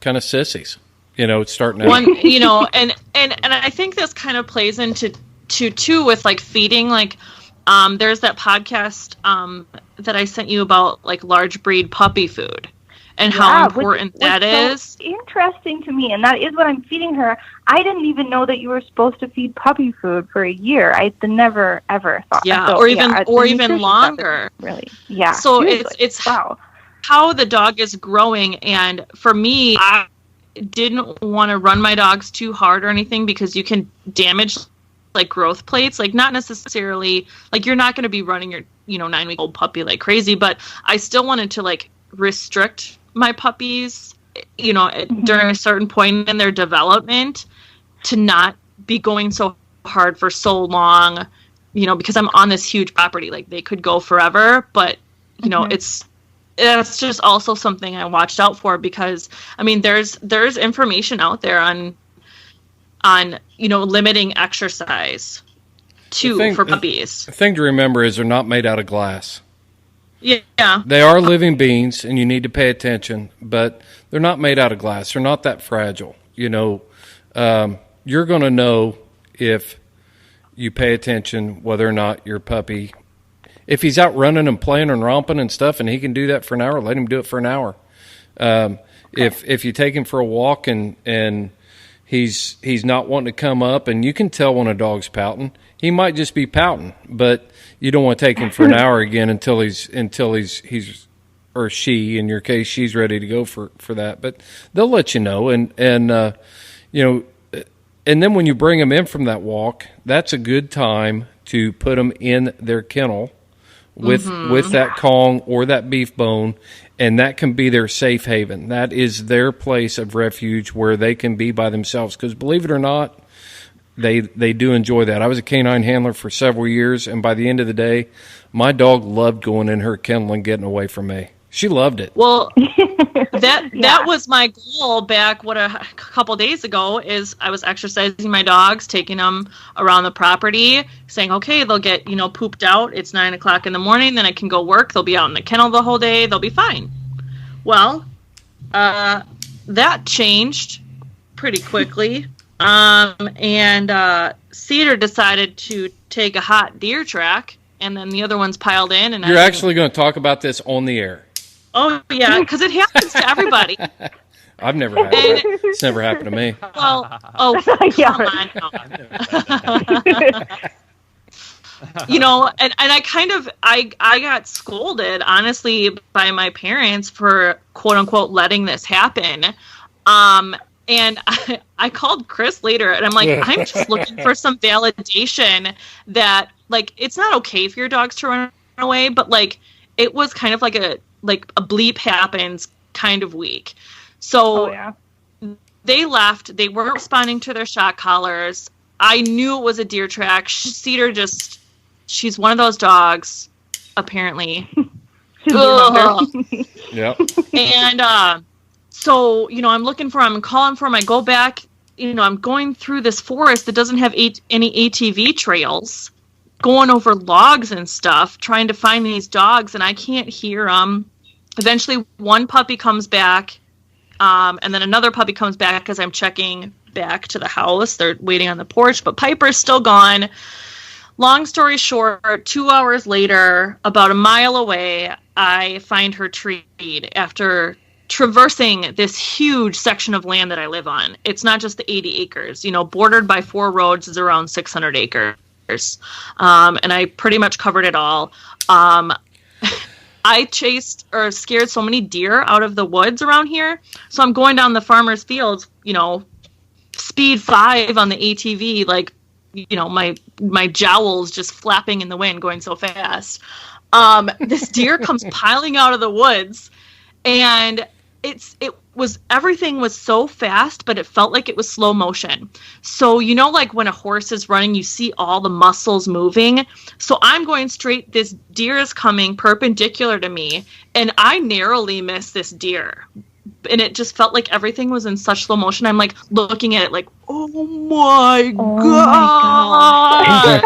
kind of sissies. It's starting out. And I think this kind of plays into too with like feeding. Like, there's that podcast that I sent you about like large breed puppy food. And how important that is. So interesting to me, and that is what I'm feeding her. I didn't even know that you were supposed to feed puppy food for a year. I never ever thought. Yeah, so, or even longer. Really, yeah. So it's how the dog is growing, and for me, I didn't want to run my dogs too hard or anything because you can damage like growth plates. Like not necessarily like you're not going to be running your 9-week-old puppy like crazy, but I still wanted to like restrict my puppies, during a certain point in their development to not be going so hard for so long, because I'm on this huge property. Like they could go forever, but it's just also something I watched out for because there's information out there on limiting exercise for puppies. The thing to remember is they're not made out of glass. Yeah. They are living beings, and you need to pay attention, but they're not made out of glass. They're not that fragile. you're going to know if you pay attention whether or not your puppy, if he's out running and playing and romping and stuff and he can do that for an hour, let him do it for an hour. If you take him for a walk and he's not wanting to come up, and you can tell when a dog's pouting, he might just be pouting, but you don't want to take him for an hour again until he's or she, in your case, she's ready to go for that. But they'll let you know, and and then when you bring them in from that walk, that's a good time to put them in their kennel with that Kong or that beef bone, and that can be their safe haven. That is their place of refuge where they can be by themselves. Because believe it or not, they do enjoy that. I was a canine handler for several years, and by the end of the day, my dog loved going in her kennel and getting away from me. She loved it. Well, that was my goal back a couple days ago. Is I was exercising my dogs, taking them around the property, saying, okay, they'll get pooped out. It's 9 o'clock in the morning. Then I can go work. They'll be out in the kennel the whole day. They'll be fine. Well, that changed pretty quickly. And Cedar decided to take a hot deer track, and then the other ones piled in. And you're actually going to talk about this on the air. Oh, yeah, because it happens to everybody. I've never had it. It's never happened to me. Well, come on. And I got scolded, honestly, by my parents for, quote unquote, letting this happen. And I called Chris later, and I'm like, I'm just looking for some validation that, like, it's not okay for your dogs to run away, but, like, it was kind of like a bleep happens kind of week. So they left. They weren't responding to their shock collars. I knew it was a deer track. Cedar she's one of those dogs, apparently. Yep. And so, I'm looking for him and calling for him. I go back, I'm going through this forest that doesn't have any ATV trails, going over logs and stuff, trying to find these dogs, and I can't hear them. Eventually, one puppy comes back, and then another puppy comes back as I'm checking back to the house. They're waiting on the porch, but Piper's still gone. Long story short, 2 hours later, about a mile away, I find her treed after traversing this huge section of land that I live on. It's not just the 80 acres. Bordered by 4 roads is around 600 acres. And I pretty much covered it all. I chased or scared so many deer out of the woods around here. So I'm going down the farmer's fields, speed 5 on the ATV, like, my jowls just flapping in the wind, going so fast. This deer comes piling out of the woods, and everything was so fast, but it felt like it was slow motion. So, like when a horse is running, you see all the muscles moving. So I'm going straight, this deer is coming perpendicular to me, and I narrowly missed this deer. And it just felt like everything was in such slow motion. I'm like looking at it like, oh my God.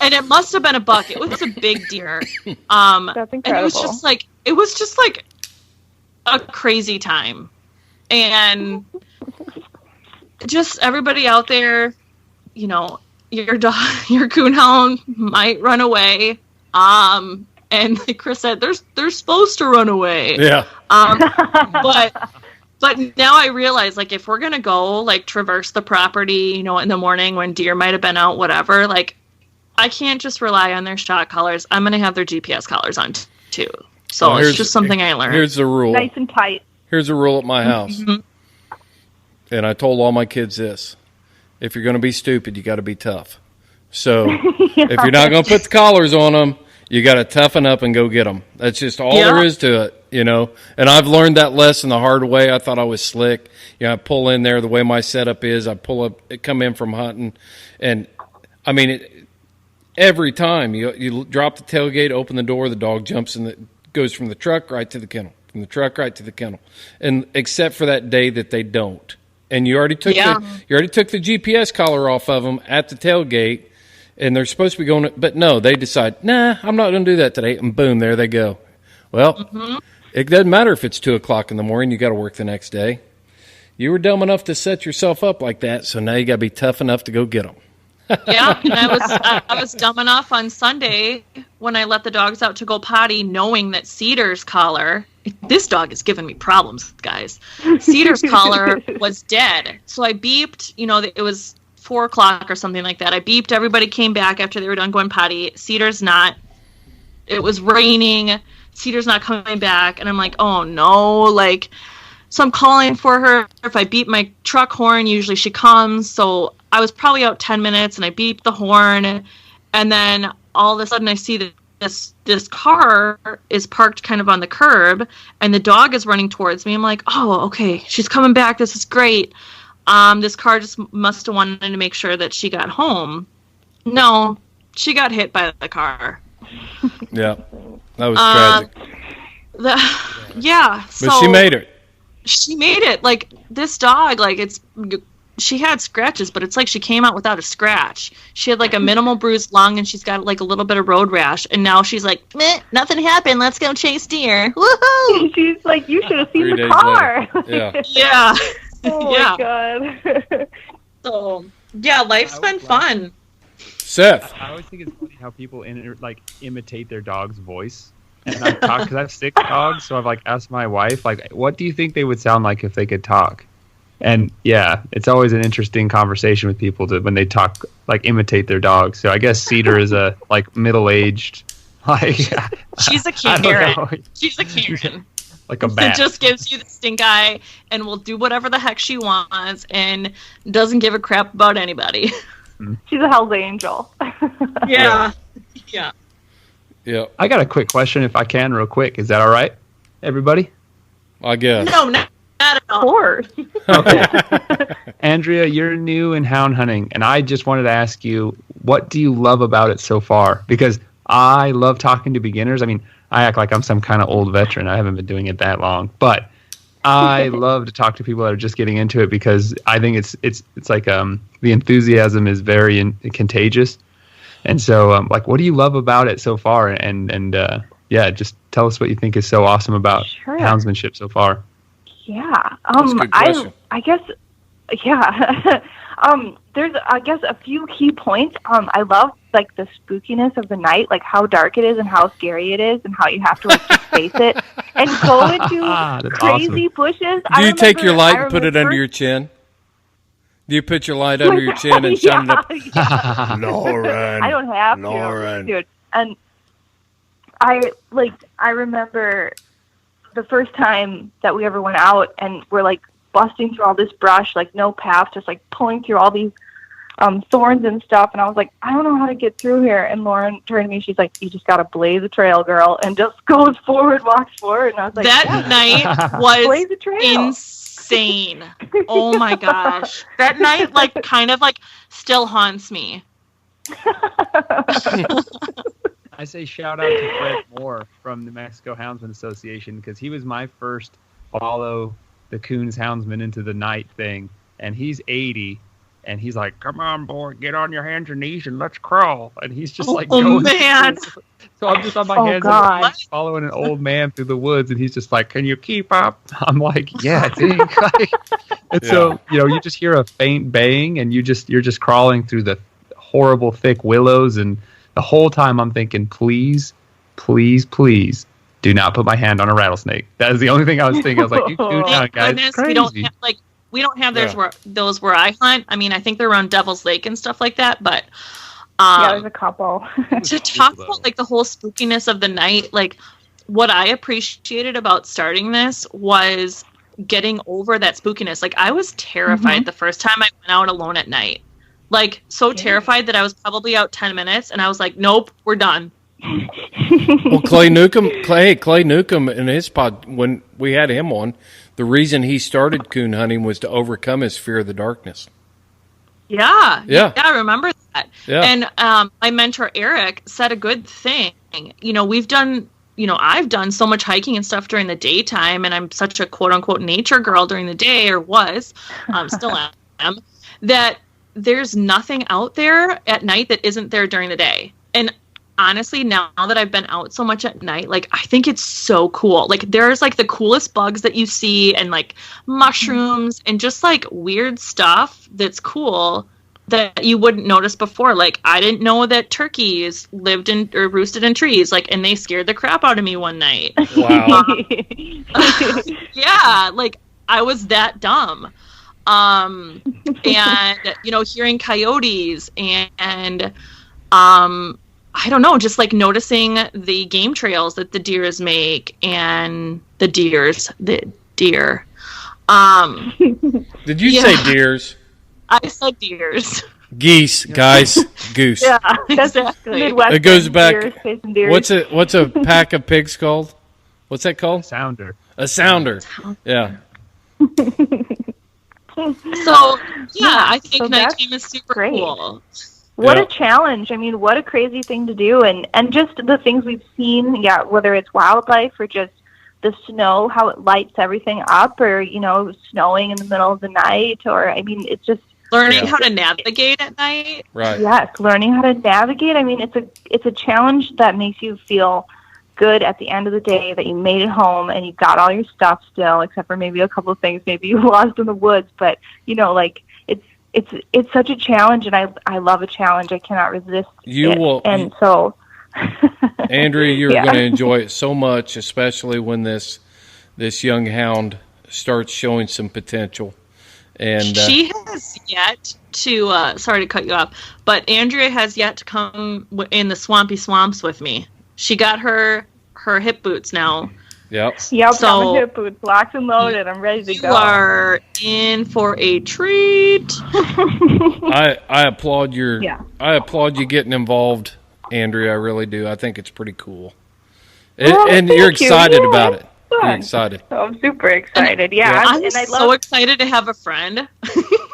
And it must have been a buck. It was a big deer. That's incredible. And it was just like a crazy time. And just everybody out there, your dog, your coonhound might run away. And like Chris said, they're supposed to run away. Yeah. But now I realize, like, if we're gonna go like traverse the property, in the morning when deer might have been out, whatever, like, I can't just rely on their shock collars. I'm gonna have their GPS collars on too. So well, it's just something I learned. Here's the rule. Nice and tight. Here's a rule at my house. Mm-hmm. And I told all my kids this. If you're going to be stupid, you got to be tough. So if you're not going to put the collars on them, you got to toughen up and go get them. That's just all there is to it, And I've learned that lesson the hard way. I thought I was slick. I pull in there the way my setup is. I pull up, come in from hunting. And, I mean, every time you drop the tailgate, open the door, the dog jumps in goes from the truck right to the kennel, from the truck right to the kennel, and except for that day that they don't, and you already took the GPS collar off of them at the tailgate, and they're supposed to be going, but no, they decide, nah, I'm not going to do that today, and boom, there they go. Well, it doesn't matter if it's 2:00 in the morning, you got to work the next day. You were dumb enough to set yourself up like that, so now you got to be tough enough to go get them. Yeah, and I was dumb enough on Sunday when I let the dogs out to go potty, knowing that Cedar's collar, this dog is giving me problems, guys. Cedar's collar was dead. So I beeped, it was 4 o'clock or something like that. I beeped, everybody came back after they were done going potty. Cedar's not. It was raining. Cedar's not coming back. And I'm like, oh no, so I'm calling for her. If I beep my truck horn, usually she comes. So I was probably out 10 minutes and I beeped the horn. And then all of a sudden I see that this car is parked kind of on the curb and the dog is running towards me. I'm like, oh, okay, she's coming back. This is great. This car just must have wanted to make sure that she got home. No, she got hit by the car. Yeah, that was tragic. Yeah. But she made it. She made it. This dog, she had scratches, but it's like she came out without a scratch. She had a minimal bruised lung, and she's got a little bit of road rash. And now she's like, meh, nothing happened. Let's go chase deer. Woohoo! She's like, you should have seen the car. Yeah. Yeah. Oh my God. So yeah, life's been fun. Seth. I always think it's funny how people imitate their dog's voice. And I've talked because I have 6 dogs, so I've asked my wife, what do you think they would sound like if they could talk? And yeah, it's always an interesting conversation with people when they talk, imitate their dogs. So I guess Cedar is a middle-aged, she's a Karen. She's a Karen. Like a bat. It just gives you the stink eye and will do whatever the heck she wants and doesn't give a crap about anybody. She's a Hell's Angel. Yeah. Yeah. I got a quick question, if I can, real quick. Is that all right, everybody? I guess. No, not at all. Of course. Okay. Andrea, you're new in hound hunting, and I just wanted to ask you, what do you love about it so far? Because I love talking to beginners. I mean, I act like I'm some kind of old veteran. I haven't been doing it that long, but I love to talk to people that are just getting into it because I think it's the enthusiasm is very contagious. And so, what do you love about it so far? And just tell us what you think is so awesome about houndsmanship so far. Yeah. That's a good question. I guess, yeah. There's, I guess, a few key points. I love, the spookiness of the night, how dark it is and how scary it is and how you have to, just face it and go into crazy bushes. Do you take your light and put it under your chin? Do you put your light under your chin and shine it up? Yeah. Lauren. I don't have Lauren. to, dude. And I remember the first time that we ever went out and we're busting through all this brush, no path, just pulling through all these thorns and stuff. And I was like, I don't know how to get through here. And Lauren turned to me, she's like, you just got to blaze a trail, girl, and just goes forward, walks forward. And I was like, that night was insane. Oh my gosh. That night, kind of still haunts me. I say shout out to Fred Moore from the Mexico Houndsman Association because he was my first follow the coons houndsman into the night thing. And he's 80. And he's like, come on, boy, get on your hands and knees and let's crawl. And he's just going. Man. So I'm just on my hands and knees following an old man through the woods. And he's just like, can you keep up? I'm like, yeah, dude. So, you just hear a faint bang and you're just crawling through the horrible thick willows. And the whole time I'm thinking, please, please, please do not put my hand on a rattlesnake. That is the only thing I was thinking. I was like, you do now, guys. It's crazy. We don't have those where I hunt. I mean, I think they're around Devil's Lake and stuff like that. But there's a couple. To talk about the whole spookiness of the night, what I appreciated about starting this was getting over that spookiness. I was terrified the first time I went out alone at night. Terrified that I was probably out 10 minutes, and I was like, nope, we're done. Well, Clay Newcomb in his pod, when we had him on, the reason he started coon hunting was to overcome his fear of the darkness. Yeah, I remember that. Yeah. And my mentor Eric said a good thing. We've done, I've done so much hiking and stuff during the daytime, and I'm such a quote unquote nature girl during the day, or was, still am, that there's nothing out there at night that isn't there during the day. And honestly, now that I've been out so much at night, like, I think it's so cool. Like, there's like the coolest bugs that you see, and like mushrooms and just like weird stuff that's cool that you wouldn't notice before. Like, I didn't know that turkeys lived in or roosted in trees, like, and they scared the crap out of me one night. Wow. Yeah, like, I was that dumb. And, you know, hearing coyotes and I don't know, just like noticing the game trails that the deers make and the deer. Did you say deers? I said deers. Geese, guys, goose. Yeah, Exactly. Midwestern It goes back. deers, facing deers. What's a pack of pigs called? What's that called? Sounder. A sounder. Yeah. So, yeah, I think so nighttime is super great. cool. What Yeah. a challenge. I mean, what a crazy thing to do. And just the things we've seen, yeah, whether it's wildlife or just the snow, how it lights everything up, or, you know, snowing in the middle of the night, or, I mean, it's just, Learning Yeah. how to navigate at night. Right. yes, learning how to navigate. I mean, it's a challenge that makes you feel good at the end of the day that you made it home and you got all your stuff still, except for maybe a couple of things maybe you lost in the woods. But, you know, like, it's such a challenge, and I love a challenge. I cannot resist You it. will- And so, Andrea, you're Yeah. going to enjoy it so much, especially when this young hound starts showing some potential. And She has yet to, sorry to cut you off, but Andrea has yet to come in the swampy swamps with me. She got her hip boots now. yep. yep, So- got my hip boots locked and loaded. I'm ready to You go. are in for a treat. I applaud your Yeah. I applaud you getting involved, Andrea. I really do. I think it's pretty cool. Well, And thank you're you. excited Yeah, about it. it's You're fun. excited. So I'm super excited. Yeah, I'm and I love. so excited to have a friend.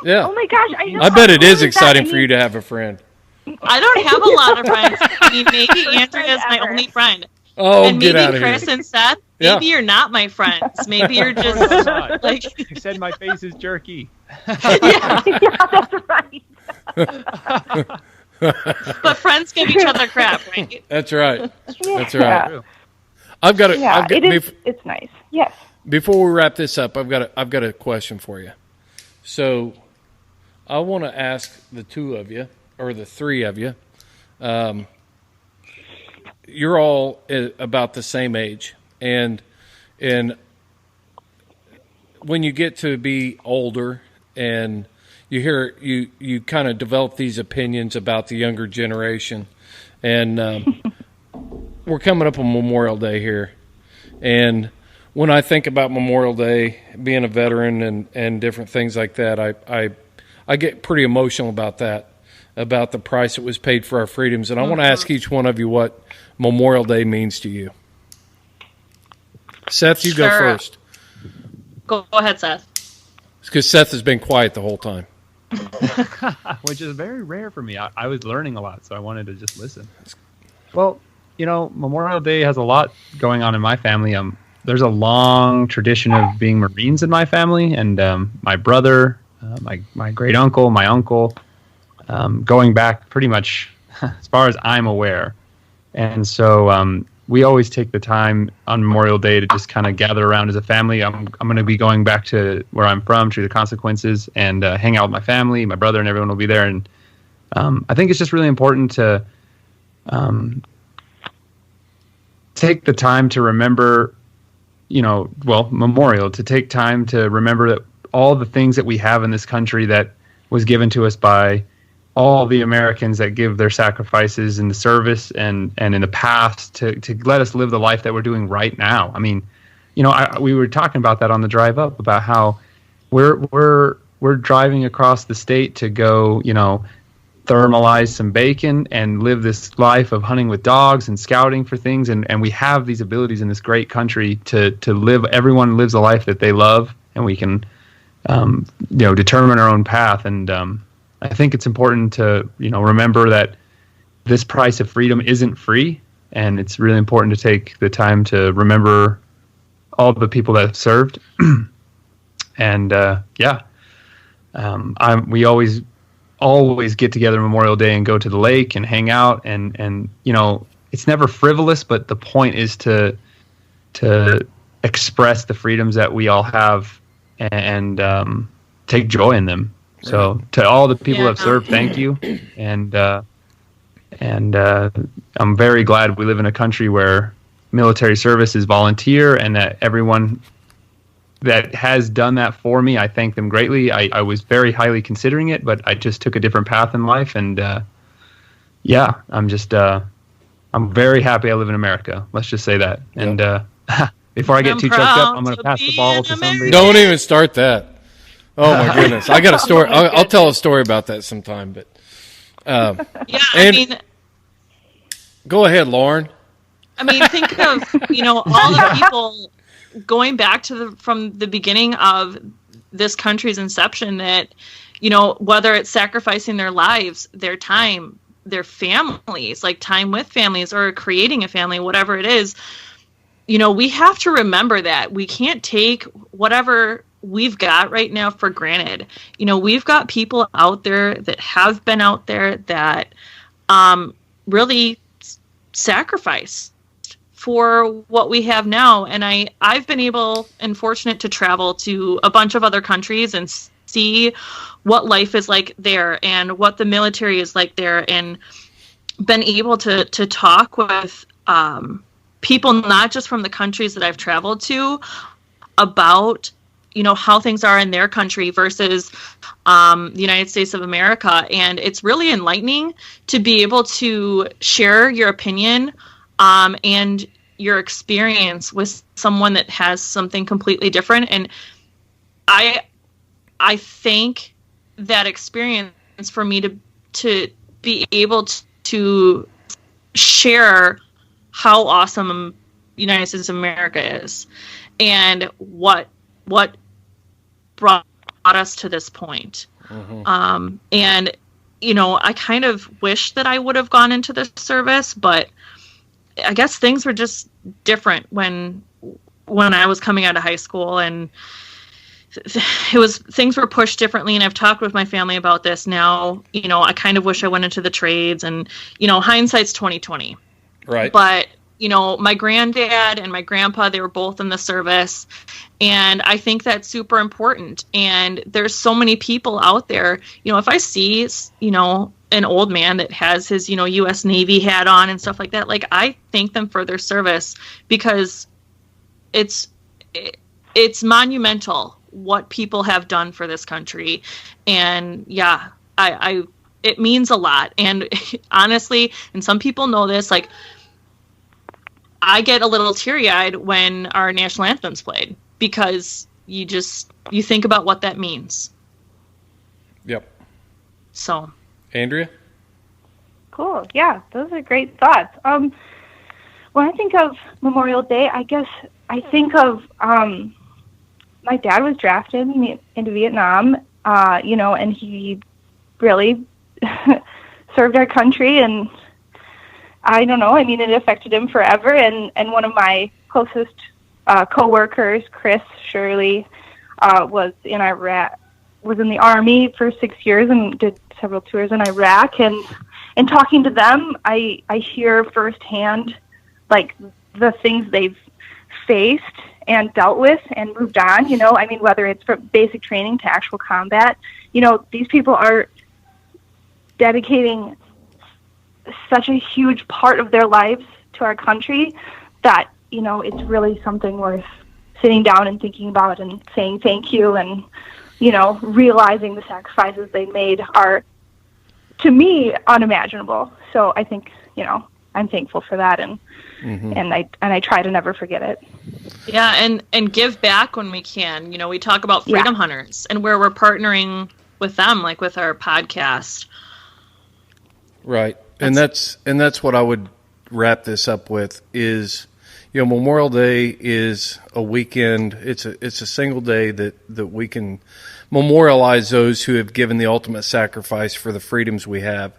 Yeah. Oh my gosh! I know. I bet how it cool is that? exciting I for mean, you to have a friend. I don't have a lot of friends. I mean, maybe Andrea is my ever. only friend. Oh, And get maybe out of Chris here. and Seth, Yeah. maybe you're not my friends. Maybe you're No, just not. like, You said my face is jerky. yeah. Yeah, that's right. But friends give each other crap, right? That's right. That's Yeah. right. I've got Yeah, it is. It's nice. Yes. Before we wrap this up, I've got a question for you. So, I want to ask the two of you, or the three of you. You're all about the same age, and when you get to be older, and you kind of develop these opinions about the younger generation, and we're coming up on Memorial Day here, and when I think about Memorial Day, being a veteran and different things like that, I get pretty emotional about that, about the price that was paid for our freedoms. And I want to ask each one of you what Memorial Day means to you. Seth, you go Sure. first. Go ahead, Seth. It's because Seth has been quiet the whole time. Which is very rare for me. I was learning a lot, so I wanted to just listen. Well, you know, Memorial Day has a lot going on in my family. There's a long tradition of being Marines in my family, and my brother, my great uncle, my uncle, going back pretty much as far as I'm aware. And so we always take the time on Memorial Day to just kind of gather around as a family. I'm going to be going back to where I'm from, True the Consequences, and hang out with my family. My brother and everyone will be there. And I think it's just really important to take the time to remember, Memorial, to take time to remember that all the things that we have in this country that was given to us by all the Americans that give their sacrifices in the service and in the past to let us live the life that we're doing right now. I mean, we were talking about that on the drive up, about how we're driving across the state to go, thermalize some bacon and live this life of hunting with dogs and scouting for things. And we have these abilities in this great country to live. Everyone lives a life that they love, and we can, determine our own path. And I think it's important to, remember that this price of freedom isn't free. And it's really important to take the time to remember all the people that have served. And we always get together Memorial Day and go to the lake and hang out. And it's never frivolous, but the point is to express the freedoms that we all have and take joy in them. So to all the people who have served, thank you. And I'm very glad we live in a country where military service is volunteer, and that everyone that has done that for me, I thank them greatly. I was very highly considering it, but I just took a different path in life. And I'm very happy I live in America. Let's just say that. And before I get too choked up, I'm going to pass the ball to somebody. Don't even start that. Oh my goodness! I got a story. I'll tell a story about that sometime. But go ahead, Lauren. I mean, think of all the people going back to from the beginning of this country's inception that whether it's sacrificing their lives, their time, their families, like time with families or creating a family, whatever it is. We have to remember that we can't take whatever we've got right now for granted. We've got people out there that have been out there that really sacrificed for what we have now. And I've been able and fortunate to travel to a bunch of other countries and see what life is like there and what the military is like there, and been able to talk with people not just from the countries that I've traveled to about how things are in their country versus the United States of America. And it's really enlightening to be able to share your opinion and your experience with someone that has something completely different. And I think that experience for me to be able to share how awesome United States of America is and what brought us to this point. Mm-hmm. And I kind of wish that I would have gone into the service, but I guess things were just different when I was coming out of high school, and things were pushed differently. And I've talked with my family about this now. I kind of wish I went into the trades, and hindsight's 20/20. Right. But my granddad and my grandpa, they were both in the service, and I think that's super important. And there's so many people out there. If I see an old man that has his U.S. Navy hat on and stuff like that, like, I thank them for their service, because it's monumental what people have done for this country. And it means a lot. And honestly, and some people know this, like, I get a little teary-eyed when our national anthem's played, because you think about what that means. Yep. So, Andrea? Cool. Yeah, those are great thoughts. When I think of Memorial Day, I guess I think of my dad was drafted into Vietnam, and he really served our country, and I don't know, I mean, it affected him forever. And one of my closest co-workers, Chris Shirley, was in the Army for 6 years and did several tours in Iraq. And talking to them, I hear firsthand, like, the things they've faced and dealt with and moved on, I mean, whether it's from basic training to actual combat, these people are dedicating such a huge part of their lives to our country that, it's really something worth sitting down and thinking about and saying thank you, and, realizing the sacrifices they made are, to me, unimaginable. So I think, I'm thankful for that, and mm-hmm. and I try to never forget it. Yeah, and give back when we can. We talk about Freedom Hunters and where we're partnering with them, like with our podcast. Right. And that's what I would wrap this up with is, Memorial Day is a weekend. It's a single day that we can memorialize those who have given the ultimate sacrifice for the freedoms we have.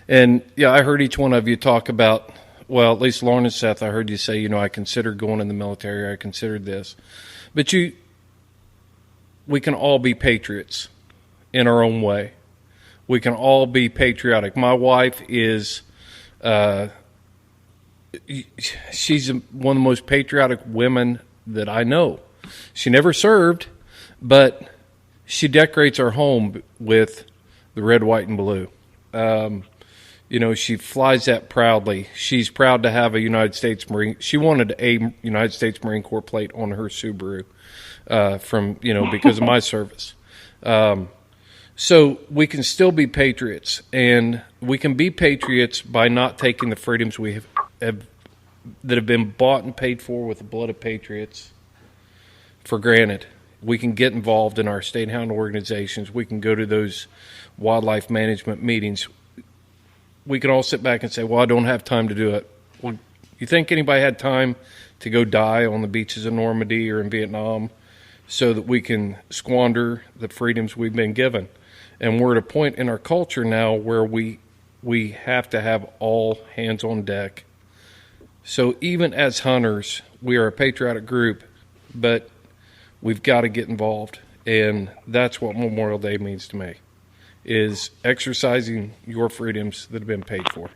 And I heard each one of you talk about, well, at least Lauren and Seth, I heard you say, I considered going in the military, I considered this. But we can all be patriots in our own way. We can all be patriotic. My wife is she's one of the most patriotic women that I know. She never served, but she decorates our home with the red, white, and blue. She flies that proudly. She's proud to have a United States Marine. She wanted a United States Marine Corps plate on her Subaru because of my service. So we can still be patriots, and we can be patriots by not taking the freedoms we have that have been bought and paid for with the blood of patriots for granted. We can get involved in our state hound organizations. We can go to those wildlife management meetings. We can all sit back and say, well, I don't have time to do it. Well, you think anybody had time to go die on the beaches of Normandy or in Vietnam so that we can squander the freedoms we've been given? And we're at a point in our culture now where we have to have all hands on deck. So even as hunters, we are a patriotic group, but we've got to get involved. And that's what Memorial Day means to me, is exercising your freedoms that have been paid for.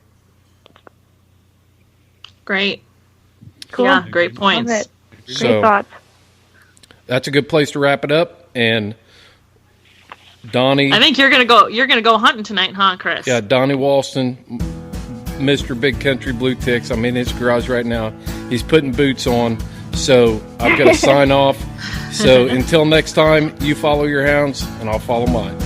Great. Cool. Yeah, great points. Love it. So, Great thoughts. That's a good place to wrap it up. And Donnie, I think you're gonna go hunting tonight, huh, Chris? Yeah, Donnie Walston, Mr. Big Country Blue Ticks. I'm in his garage right now. He's putting boots on, so I've got to sign off. So until next time, you follow your hounds, and I'll follow mine.